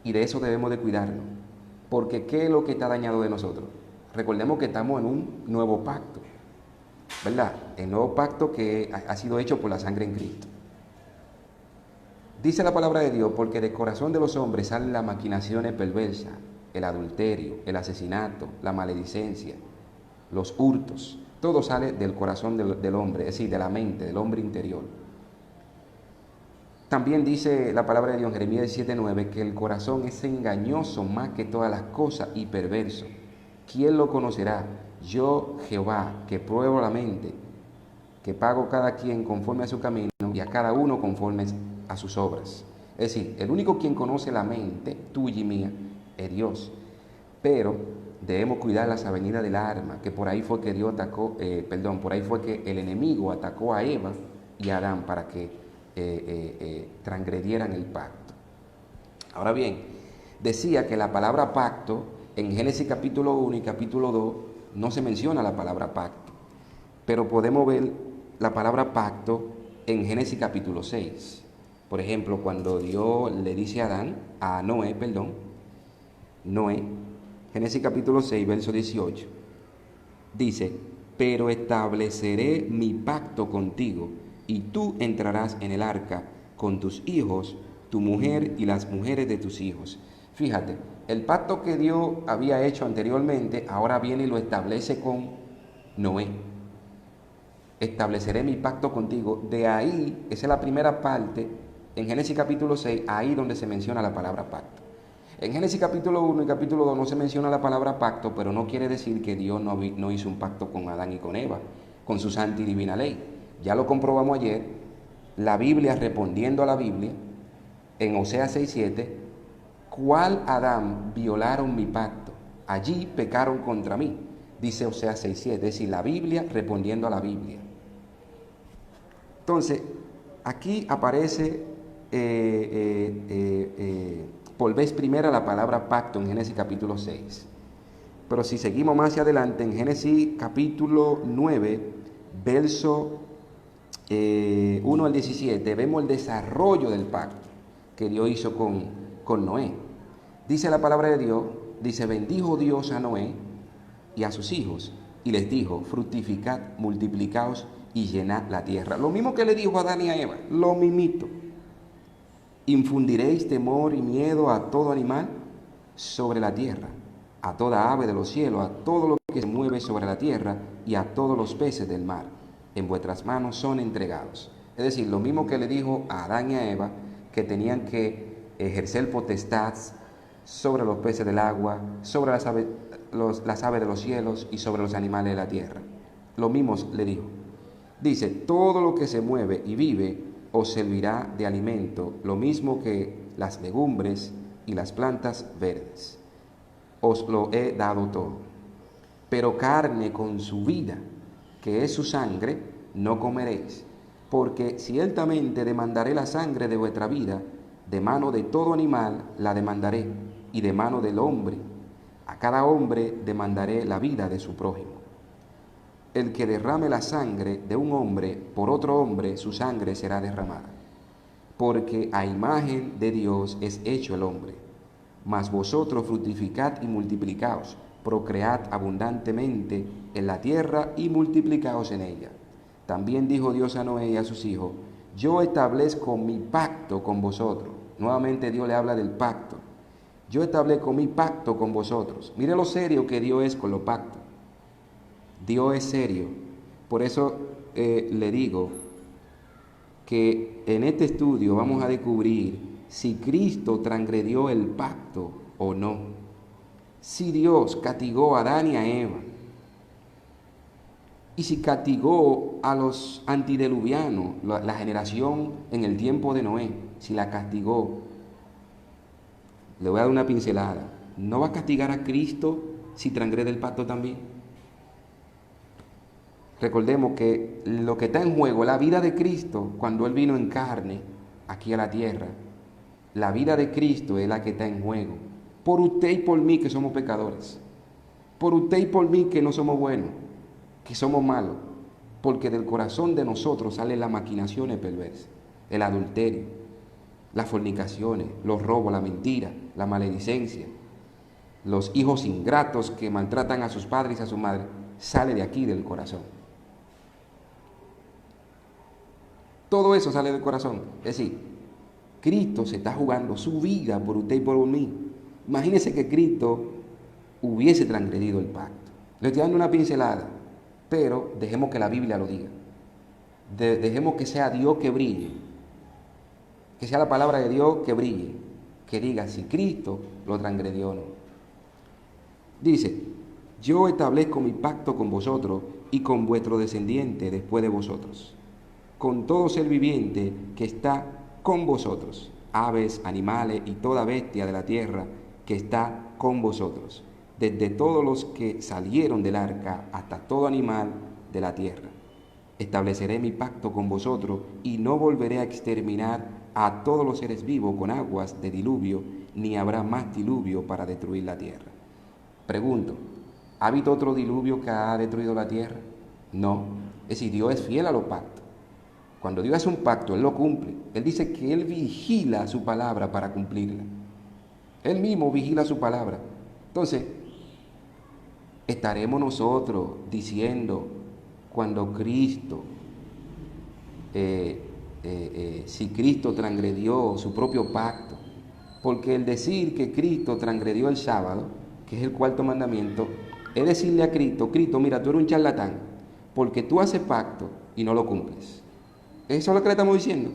Y de eso debemos de cuidarnos, porque ¿qué es lo que está dañado de nosotros? Recordemos que estamos en un nuevo pacto, ¿verdad? El nuevo pacto que ha sido hecho por la sangre en Cristo. Dice la palabra de Dios, porque del corazón de los hombres salen las maquinaciones perversas, el adulterio, el asesinato, la maledicencia, los hurtos. Todo sale del corazón del hombre, es decir, de la mente, del hombre interior. También dice la palabra de Dios en Jeremías 17:9 que el corazón es engañoso más que todas las cosas y perverso. ¿Quién lo conocerá? Yo, Jehová, que pruebo la mente que pago cada quien conforme a su camino y a cada uno conforme a sus obras. Es decir, el único quien conoce la mente, tuya y mía, es Dios. Pero debemos cuidar las avenidas del arma, que por ahí fue que Dios atacó, por ahí fue que el enemigo atacó a Eva y a Adán para que transgredieran el pacto. Ahora bien, decía que la palabra pacto, en Génesis capítulo 1 y capítulo 2, no se menciona la palabra pacto, pero podemos ver la palabra pacto en Génesis capítulo 6. Por ejemplo, cuando Dios le dice a Noé, Génesis capítulo 6, verso 18, dice, pero estableceré mi pacto contigo, y tú entrarás en el arca con tus hijos, tu mujer y las mujeres de tus hijos. Fíjate, el pacto que Dios había hecho anteriormente, ahora viene y lo establece con Noé. Estableceré mi pacto contigo. De ahí, esa es la primera parte, en Génesis capítulo 6, ahí donde se menciona la palabra pacto. En Génesis capítulo 1 y capítulo 2 no se menciona la palabra pacto, pero no quiere decir que Dios no hizo un pacto con Adán y con Eva, con su santa y divina ley. Ya lo comprobamos ayer, la Biblia respondiendo a la Biblia, en Oseas 6:7, ¿cuál Adán violaron mi pacto? Allí pecaron contra mí, dice Oseas 6:7, es decir, la Biblia respondiendo a la Biblia. Entonces, aquí aparece por vez primera la palabra pacto en Génesis capítulo 6. Pero si seguimos más hacia adelante, en Génesis capítulo 9, verso 1 al 17, vemos el desarrollo del pacto que Dios hizo con Noé. Dice la palabra de Dios, dice, bendijo Dios a Noé y a sus hijos, y les dijo, fructificad, multiplicaos y llenad la tierra. Lo mismo que le dijo a Adán y a Eva, lo mismito. Infundiréis temor y miedo a todo animal sobre la tierra, a toda ave de los cielos, a todo lo que se mueve sobre la tierra y a todos los peces del mar. En vuestras manos son entregados. Es decir, lo mismo que le dijo a Adán y a Eva, que tenían que ejercer potestad sobre los peces del agua, sobre las aves de los cielos y sobre los animales de la tierra. Lo mismo le dijo. Dice, todo lo que se mueve y vive os servirá de alimento, lo mismo que las legumbres y las plantas verdes. Os lo he dado todo. Pero carne con su vida, que es su sangre, no comeréis, porque ciertamente demandaré la sangre de vuestra vida, de mano de todo animal la demandaré, y de mano del hombre. A cada hombre demandaré la vida de su prójimo. El que derrame la sangre de un hombre por otro hombre, su sangre será derramada. Porque a imagen de Dios es hecho el hombre. Mas vosotros fructificad y multiplicaos, procread abundantemente en la tierra y multiplicaos en ella. También dijo Dios a Noé y a sus hijos, yo establezco mi pacto con vosotros. Nuevamente Dios le habla del pacto. Yo establezco mi pacto con vosotros. Mire lo serio que Dios es con los pactos. Dios es serio. Por eso le digo que en este estudio vamos a descubrir si Cristo transgredió el pacto o no. Si Dios castigó a Adán y a Eva. Y si castigó a los antediluvianos, la generación en el tiempo de Noé, si la castigó. Le voy a dar una pincelada. ¿No va a castigar a Cristo si transgrede el pacto también? Recordemos que lo que está en juego, la vida de Cristo, cuando Él vino en carne aquí a la tierra, la vida de Cristo es la que está en juego. Por usted y por mí que somos pecadores. Por usted y por mí que no somos buenos, que somos malos. Porque del corazón de nosotros salen las maquinaciones perversas, el adulterio, las fornicaciones, los robos, la mentira, la maledicencia, los hijos ingratos que maltratan a sus padres y a su madre, sale de aquí del corazón. Todo eso sale del corazón. Es decir, Cristo se está jugando su vida por usted y por mí. Imagínese que Cristo hubiese transgredido el pacto. Le estoy dando una pincelada, pero dejemos que la Biblia lo diga. Dejemos que sea Dios que brille. Que sea la palabra de Dios que brille. Que diga si Cristo lo transgredió o no. Dice, yo establezco mi pacto con vosotros y con vuestro descendiente después de vosotros, con todo ser viviente que está con vosotros, aves, animales y toda bestia de la tierra que está con vosotros, desde todos los que salieron del arca hasta todo animal de la tierra. Estableceré mi pacto con vosotros y no volveré a exterminar a todos los seres vivos con aguas de diluvio, ni habrá más diluvio para destruir la tierra. Pregunto, ¿ha habido otro diluvio que ha destruido la tierra? No. Es decir, Dios es fiel a los pactos. Cuando Dios hace un pacto, Él lo cumple. Él dice que Él vigila su palabra para cumplirla. Él mismo vigila su palabra. Entonces, estaremos nosotros diciendo cuando Cristo, si Cristo transgredió su propio pacto, porque el decir que Cristo transgredió el sábado, que es el cuarto mandamiento, es decirle a Cristo, Cristo, mira, tú eres un charlatán, porque tú haces pacto y no lo cumples. Eso es lo que le estamos diciendo.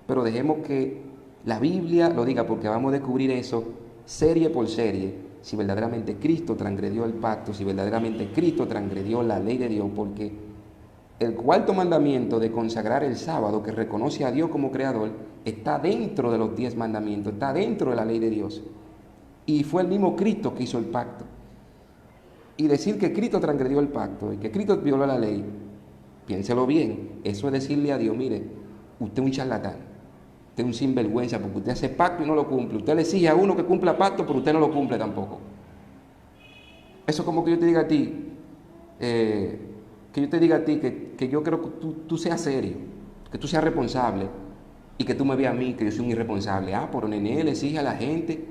Pero dejemos que la Biblia lo diga, porque vamos a descubrir eso serie por serie, si verdaderamente Cristo transgredió el pacto, si verdaderamente Cristo transgredió la ley de Dios, porque el cuarto mandamiento de consagrar el sábado, que reconoce a Dios como creador, está dentro de los 10 mandamientos, está dentro de la ley de Dios. Y fue el mismo Cristo que hizo el pacto. Y decir que Cristo transgredió el pacto y que Cristo violó la ley, piénselo bien, eso es decirle a Dios, mire, usted es un charlatán, usted es un sinvergüenza, porque usted hace pacto y no lo cumple. Usted le exige a uno que cumpla pacto, pero usted no lo cumple tampoco. Eso es como que yo te diga a ti, que yo creo que tú seas serio, que tú seas responsable, y que tú me veas a mí, que yo soy un irresponsable. Pero Nené le exige a la gente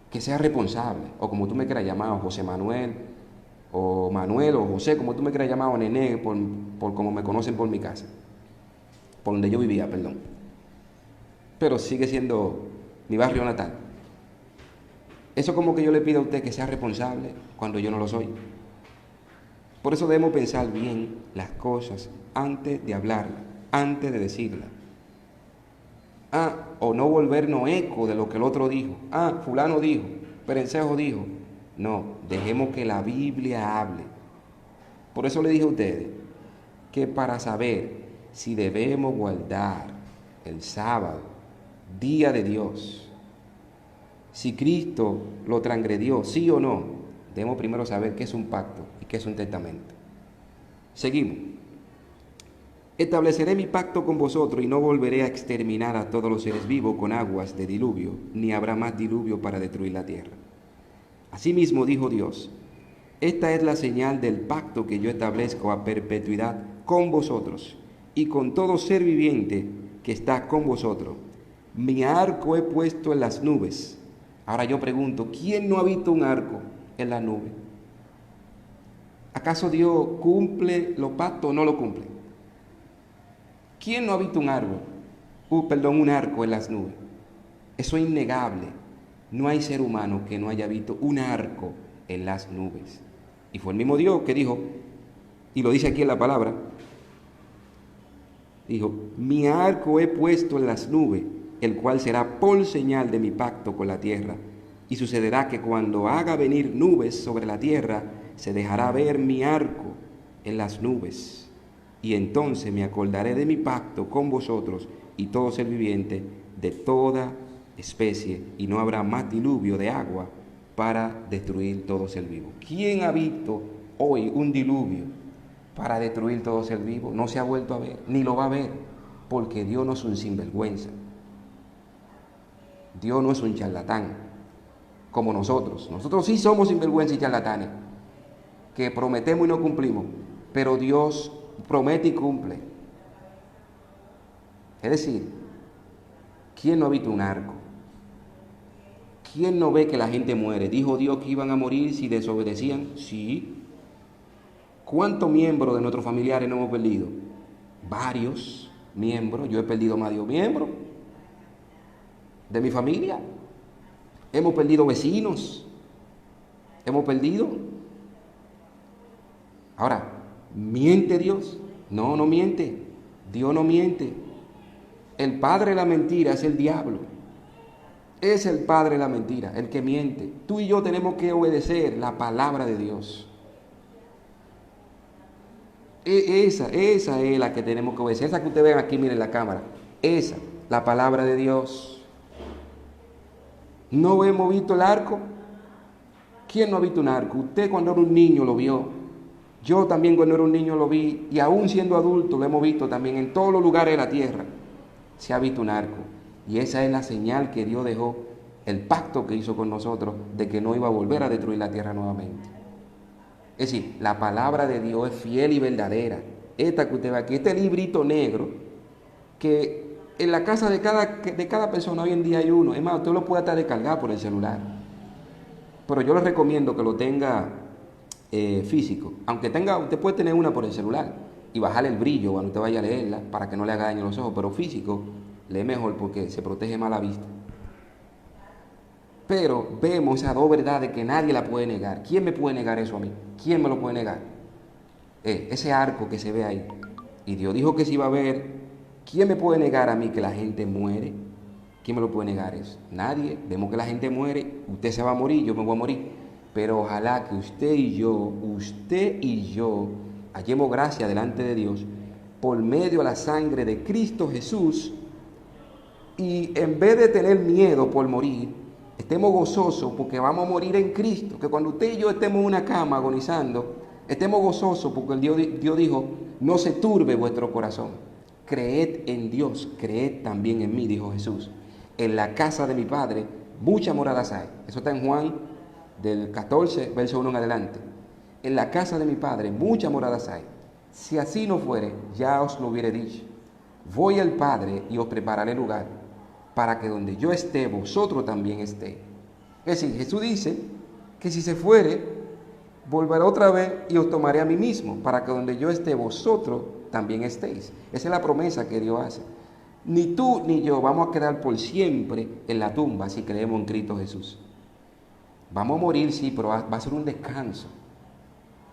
que sea responsable, o como tú me quieras llamar, José Manuel, o Manuel, o José, como tú me quieras llamar, o Nené, por como me conocen por mi casa, por donde yo vivía, perdón. Pero sigue siendo mi barrio natal. Eso como que yo le pido a usted que sea responsable cuando yo no lo soy. Por eso debemos pensar bien las cosas antes de hablarlas, antes de decirlas. O no volvernos eco de lo que el otro dijo. Fulano dijo, Perencejo dijo. No, dejemos que la Biblia hable. Por eso le dije a ustedes que para saber si debemos guardar el sábado, día de Dios, si Cristo lo transgredió, sí o no, debemos primero saber qué es un pacto y qué es un testamento. Seguimos. Estableceré mi pacto con vosotros y no volveré a exterminar a todos los seres vivos con aguas de diluvio, ni habrá más diluvio para destruir la tierra. Asimismo dijo Dios, esta es la señal del pacto que yo establezco a perpetuidad con vosotros y con todo ser viviente que está con vosotros. Mi arco he puesto en las nubes. Ahora yo pregunto, ¿quién no ha visto un arco en la nube? ¿Acaso Dios cumple los pactos o no lo cumple? ¿Quién no ha visto un arco en las nubes? Eso es innegable. No hay ser humano que no haya visto un arco en las nubes. Y fue el mismo Dios que dijo, y lo dice aquí en la palabra, dijo, mi arco he puesto en las nubes, el cual será por señal de mi pacto con la tierra. Y sucederá que cuando haga venir nubes sobre la tierra, se dejará ver mi arco en las nubes. Y entonces me acordaré de mi pacto con vosotros y todo ser viviente de toda especie, y no habrá más diluvio de agua para destruir todo ser vivo. ¿Quién ha visto hoy un diluvio para destruir todo ser vivo? No se ha vuelto a ver, ni lo va a ver, porque Dios no es un sinvergüenza. Dios no es un charlatán como nosotros. Nosotros sí somos sinvergüenza y charlatanes, que prometemos y no cumplimos, pero Dios promete y cumple. Es decir, ¿quién no ha visto un arco? ¿Quién no ve que la gente muere? ¿Dijo Dios que iban a morir si desobedecían? Sí. ¿Cuántos miembros de nuestros familiares no hemos perdido? Varios miembros. Yo he perdido más de un miembro de mi familia. Hemos perdido vecinos. Hemos perdido. Ahora, ¿miente Dios? No, no miente. Dios no miente. El padre de la mentira es el diablo. Es el padre de la mentira, el que miente. Tú y yo tenemos que obedecer la palabra de Dios. Esa es la que tenemos que obedecer. Esa que ustedes ven aquí, miren la cámara. Esa, la palabra de Dios. ¿No hemos visto el arco? ¿Quién no ha visto un arco? Usted cuando era un niño lo vio. Yo también cuando era un niño lo vi. Y aún siendo adulto lo hemos visto también. En todos los lugares de la tierra se ha visto un arco. Y esa es la señal que Dios dejó, el pacto que hizo con nosotros de que no iba a volver a destruir la tierra nuevamente. Es decir, la palabra de Dios es fiel y verdadera. Esta que usted ve aquí, este librito negro, que en la casa de cada persona hoy en día hay uno. Es más, usted lo puede hasta descargar por el celular. Pero yo les recomiendo que lo tenga físico. Aunque usted puede tener una por el celular y bajarle el brillo cuando usted vaya a leerla para que no le haga daño a los ojos. Pero físico lee mejor porque se protege más la vista. Pero vemos esas dos verdades que nadie la puede negar. ¿Quién me puede negar eso a mí? ¿Quién me lo puede negar? Ese arco que se ve ahí. Y Dios dijo que se iba a ver. ¿Quién me puede negar a mí que la gente muere? ¿Quién me lo puede negar eso? Nadie. Vemos que la gente muere. Usted se va a morir, yo me voy a morir. Pero ojalá que usted y yo, hallemos gracia delante de Dios por medio de la sangre de Cristo Jesús. Y en vez de tener miedo por morir, estemos gozosos porque vamos a morir en Cristo. Que cuando usted y yo estemos en una cama agonizando, estemos gozosos porque Dios dijo, no se turbe vuestro corazón. Creed en Dios, creed también en mí, dijo Jesús. En la casa de mi Padre muchas moradas hay. Eso está en Juan del 14, verso 1 en adelante. En la casa de mi Padre muchas moradas hay. Si así no fuere, ya os lo hubiera dicho. Voy al Padre y os prepararé lugar, para que donde yo esté, vosotros también estéis. Es decir, Jesús dice que si se fuere, volveré otra vez y os tomaré a mí mismo, para que donde yo esté, vosotros también estéis. Esa es la promesa que Dios hace. Ni tú ni yo vamos a quedar por siempre en la tumba si creemos en Cristo Jesús. Vamos a morir, sí, pero va a ser un descanso.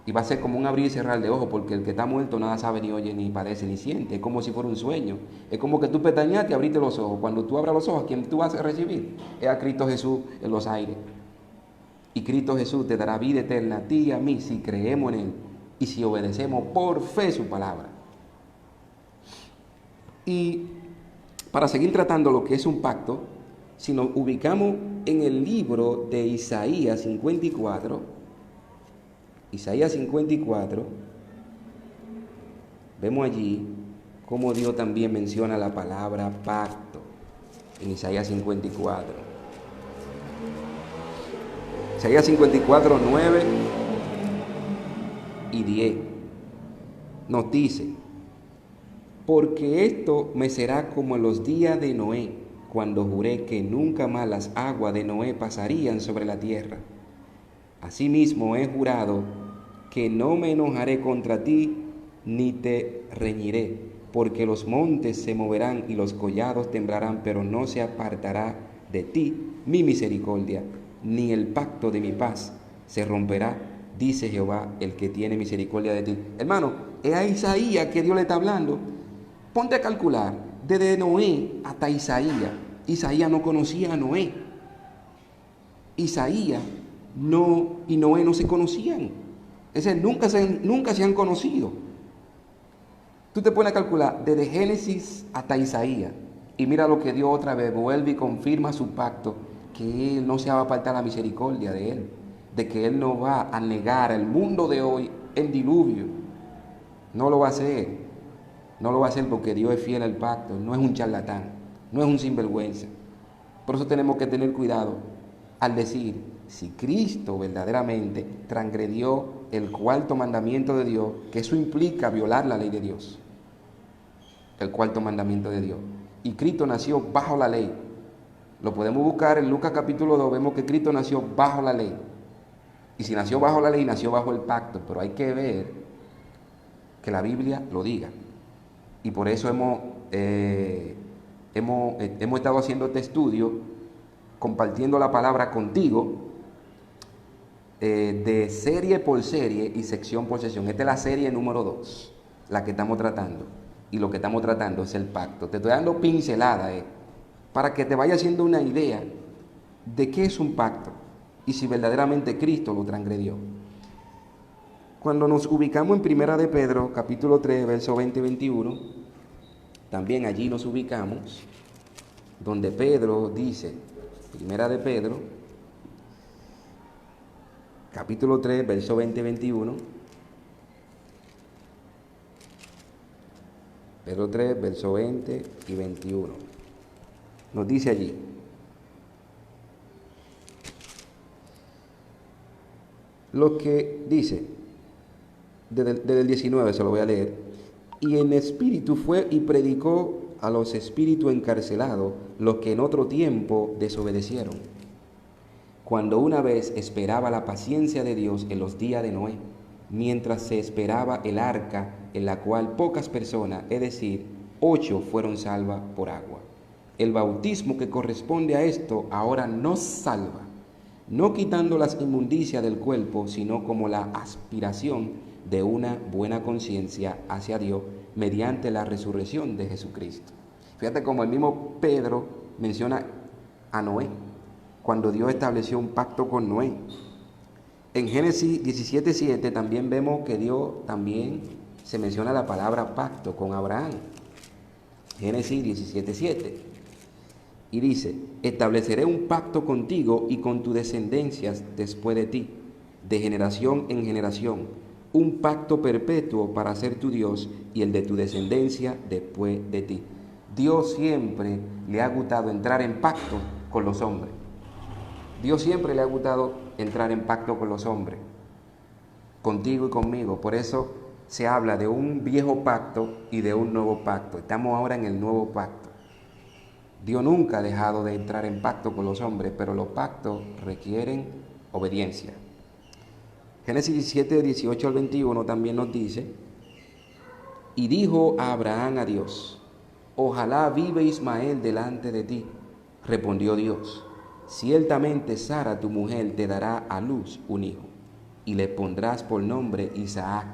Y va a ser como un abrir y cerrar de ojos, porque el que está muerto nada sabe, ni oye, ni padece, ni siente. Es como si fuera un sueño. Es como que tú pestañaste y abriste los ojos. Cuando tú abras los ojos, ¿a quién tú vas a recibir? Es a Cristo Jesús en los aires. Y Cristo Jesús te dará vida eterna a ti y a mí si creemos en Él y si obedecemos por fe su palabra. Y para seguir tratando lo que es un pacto, si nos ubicamos en el libro de Isaías 54, vemos allí cómo Dios también menciona la palabra pacto en Isaías 54. Isaías 54, 9 y 10 nos dice, porque esto me será como en los días de Noé, cuando juré que nunca más las aguas de Noé pasarían sobre la tierra. Asimismo he jurado que no me enojaré contra ti, ni te reñiré, porque los montes se moverán y los collados temblarán, pero no se apartará de ti mi misericordia, ni el pacto de mi paz se romperá, dice Jehová, el que tiene misericordia de ti. Hermano, es a Isaías que Dios le está hablando. Ponte a calcular, desde Noé hasta Isaías. Isaías no conocía a Noé. Isaías y Noé no se conocían. Es decir, nunca se han conocido. Tú te pones a calcular desde Génesis hasta Isaías y mira lo que Dios otra vez vuelve y confirma su pacto, que Él no se va a apartar la misericordia de Él, de que Él no va a negar el mundo de hoy en diluvio. No lo va a hacer. No lo va a hacer porque Dios es fiel al pacto. No es un charlatán, no es un sinvergüenza. Por eso tenemos que tener cuidado al decir, si Cristo verdaderamente transgredió el cuarto mandamiento de Dios, que eso implica violar la ley de Dios, el cuarto mandamiento de Dios, y Cristo nació bajo la ley. Lo podemos buscar en Lucas capítulo 2, vemos que Cristo nació bajo la ley. Y si nació bajo la ley, nació bajo el pacto, pero hay que ver que la Biblia lo diga. Y por eso hemos estado haciendo este estudio, compartiendo la palabra contigo, de serie por serie y sección por sección. Esta es la serie número 2, la que estamos tratando. Y lo que estamos tratando es el pacto. Te estoy dando pinceladas para que te vaya haciendo una idea de qué es un pacto y si verdaderamente Cristo lo transgredió. Cuando nos ubicamos en Primera de Pedro, capítulo 3, verso 20 y 21, también allí nos ubicamos, donde Pedro dice, Primera de Pedro, capítulo 3, verso 20 y 21, Pedro 3, verso 20 y 21, nos dice allí, lo que dice, desde el 19 se lo voy a leer, y en espíritu fue y predicó a los espíritus encarcelados, los que en otro tiempo desobedecieron, cuando una vez esperaba la paciencia de Dios en los días de Noé, mientras se esperaba el arca en la cual pocas personas, es decir, 8 fueron salvas por agua. El bautismo que corresponde a esto ahora nos salva, no quitando las inmundicias del cuerpo, sino como la aspiración de una buena conciencia hacia Dios mediante la resurrección de Jesucristo. Fíjate como el mismo Pedro menciona a Noé, cuando Dios estableció un pacto con Noé. En Génesis 17:7 también vemos que Dios también se menciona la palabra pacto con Abraham. Génesis 17:7. Y dice, estableceré un pacto contigo y con tus descendencias después de ti, de generación en generación, un pacto perpetuo para ser tu Dios y el de tu descendencia después de ti. Dios siempre le ha gustado entrar en pacto con los hombres. Dios siempre le ha gustado entrar en pacto con los hombres, contigo y conmigo. Por eso se habla de un viejo pacto y de un nuevo pacto. Estamos ahora en el nuevo pacto. Dios nunca ha dejado de entrar en pacto con los hombres, pero los pactos requieren obediencia. Génesis 17, 18 al 21 también nos dice, y dijo a Abraham a Dios, ojalá vive Ismael delante de ti. Respondió Dios, ciertamente Sara tu mujer te dará a luz un hijo, y le pondrás por nombre Isaac.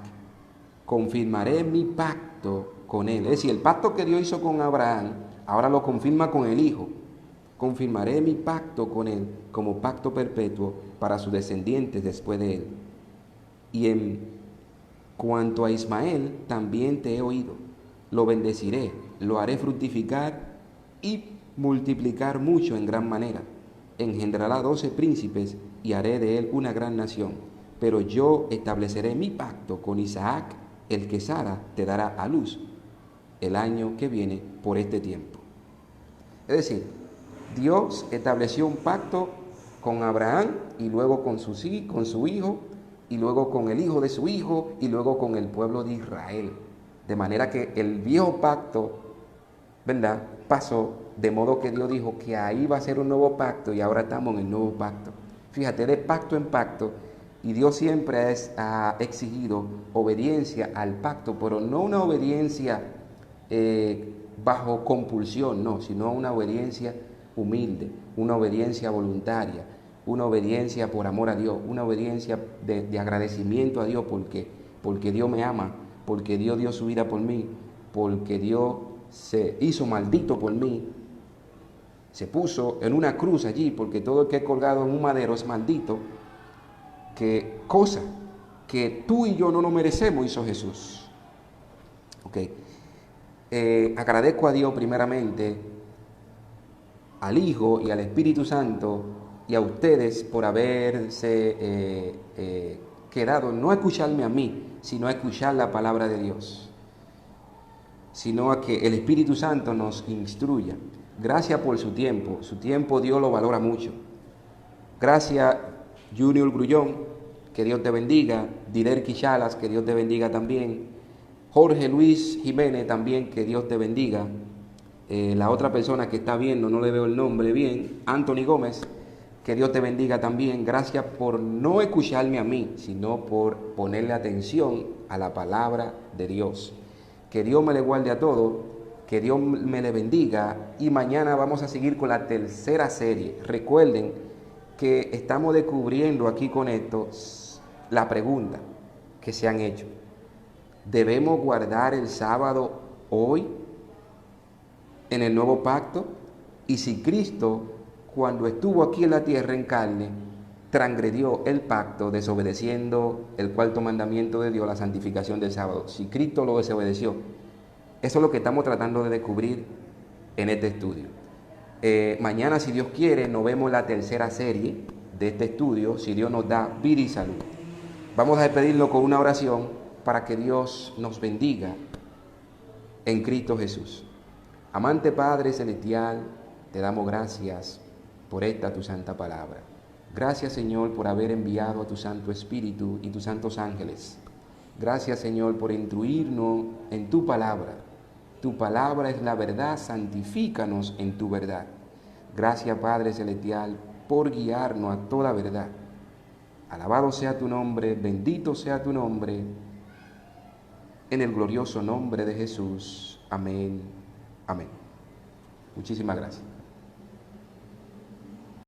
Confirmaré mi pacto con él. Es decir, el pacto que Dios hizo con Abraham, ahora lo confirma con el hijo. Confirmaré mi pacto con él como pacto perpetuo para sus descendientes después de él. Y en cuanto a Ismael, también te he oído. Lo bendeciré, lo haré fructificar y multiplicar mucho en gran manera. Engendrará 12 príncipes y haré de él una gran nación. Pero yo estableceré mi pacto con Isaac, el que Sara te dará a luz el año que viene por este tiempo. Es decir, Dios estableció un pacto con Abraham y luego con su hijo y luego con el hijo de su hijo y luego con el pueblo de Israel. De manera que el viejo pacto, ¿verdad?, pasó, de modo que Dios dijo que ahí va a ser un nuevo pacto y ahora estamos en el nuevo pacto. Fíjate, de pacto en pacto, y Dios siempre ha exigido obediencia al pacto, pero no una obediencia bajo compulsión, no, sino una obediencia humilde, una obediencia voluntaria, una obediencia por amor a Dios, una obediencia de agradecimiento a Dios porque Dios me ama, porque Dios dio su vida por mí, porque Dios se hizo maldito por mí, se puso en una cruz allí, porque todo el que es colgado en un madero es maldito, que cosa que tú y yo no nos merecemos hizo Jesús. Agradezco a Dios primeramente, al Hijo y al Espíritu Santo y a ustedes por haberse quedado, no a escucharme a mí, sino a escuchar la palabra de Dios, sino a que el Espíritu Santo nos instruya. Gracias por su tiempo Dios lo valora mucho. Gracias Junior Grullón, que Dios te bendiga. Diler Quichalas, que Dios te bendiga también. Jorge Luis Jiménez también, que Dios te bendiga. La otra persona que está viendo, no le veo el nombre bien, Anthony Gómez, que Dios te bendiga también. Gracias por no escucharme a mí, sino por ponerle atención a la palabra de Dios. Que Dios me le guarde a todos, que Dios me le bendiga, y mañana vamos a seguir con la tercera serie. Recuerden que estamos descubriendo aquí con esto la pregunta que se han hecho. ¿Debemos guardar el sábado hoy en el nuevo pacto? Y si Cristo, cuando estuvo aquí en la tierra en carne, transgredió el pacto desobedeciendo el cuarto mandamiento de Dios, la santificación del sábado. Si Cristo lo desobedeció, eso es lo que estamos tratando de descubrir en este estudio. Mañana, si Dios quiere, nos vemos la tercera serie de este estudio, si Dios nos da vida y salud. Vamos a despedirlo con una oración para que Dios nos bendiga en Cristo Jesús. Amante Padre Celestial, te damos gracias por esta tu santa palabra. Gracias, Señor, por haber enviado a tu Santo Espíritu y tus santos ángeles. Gracias, Señor, por instruirnos en tu palabra. Tu palabra es la verdad, santifícanos en tu verdad. Gracias, Padre Celestial, por guiarnos a toda verdad. Alabado sea tu nombre, bendito sea tu nombre, en el glorioso nombre de Jesús. Amén. Amén. Muchísimas gracias.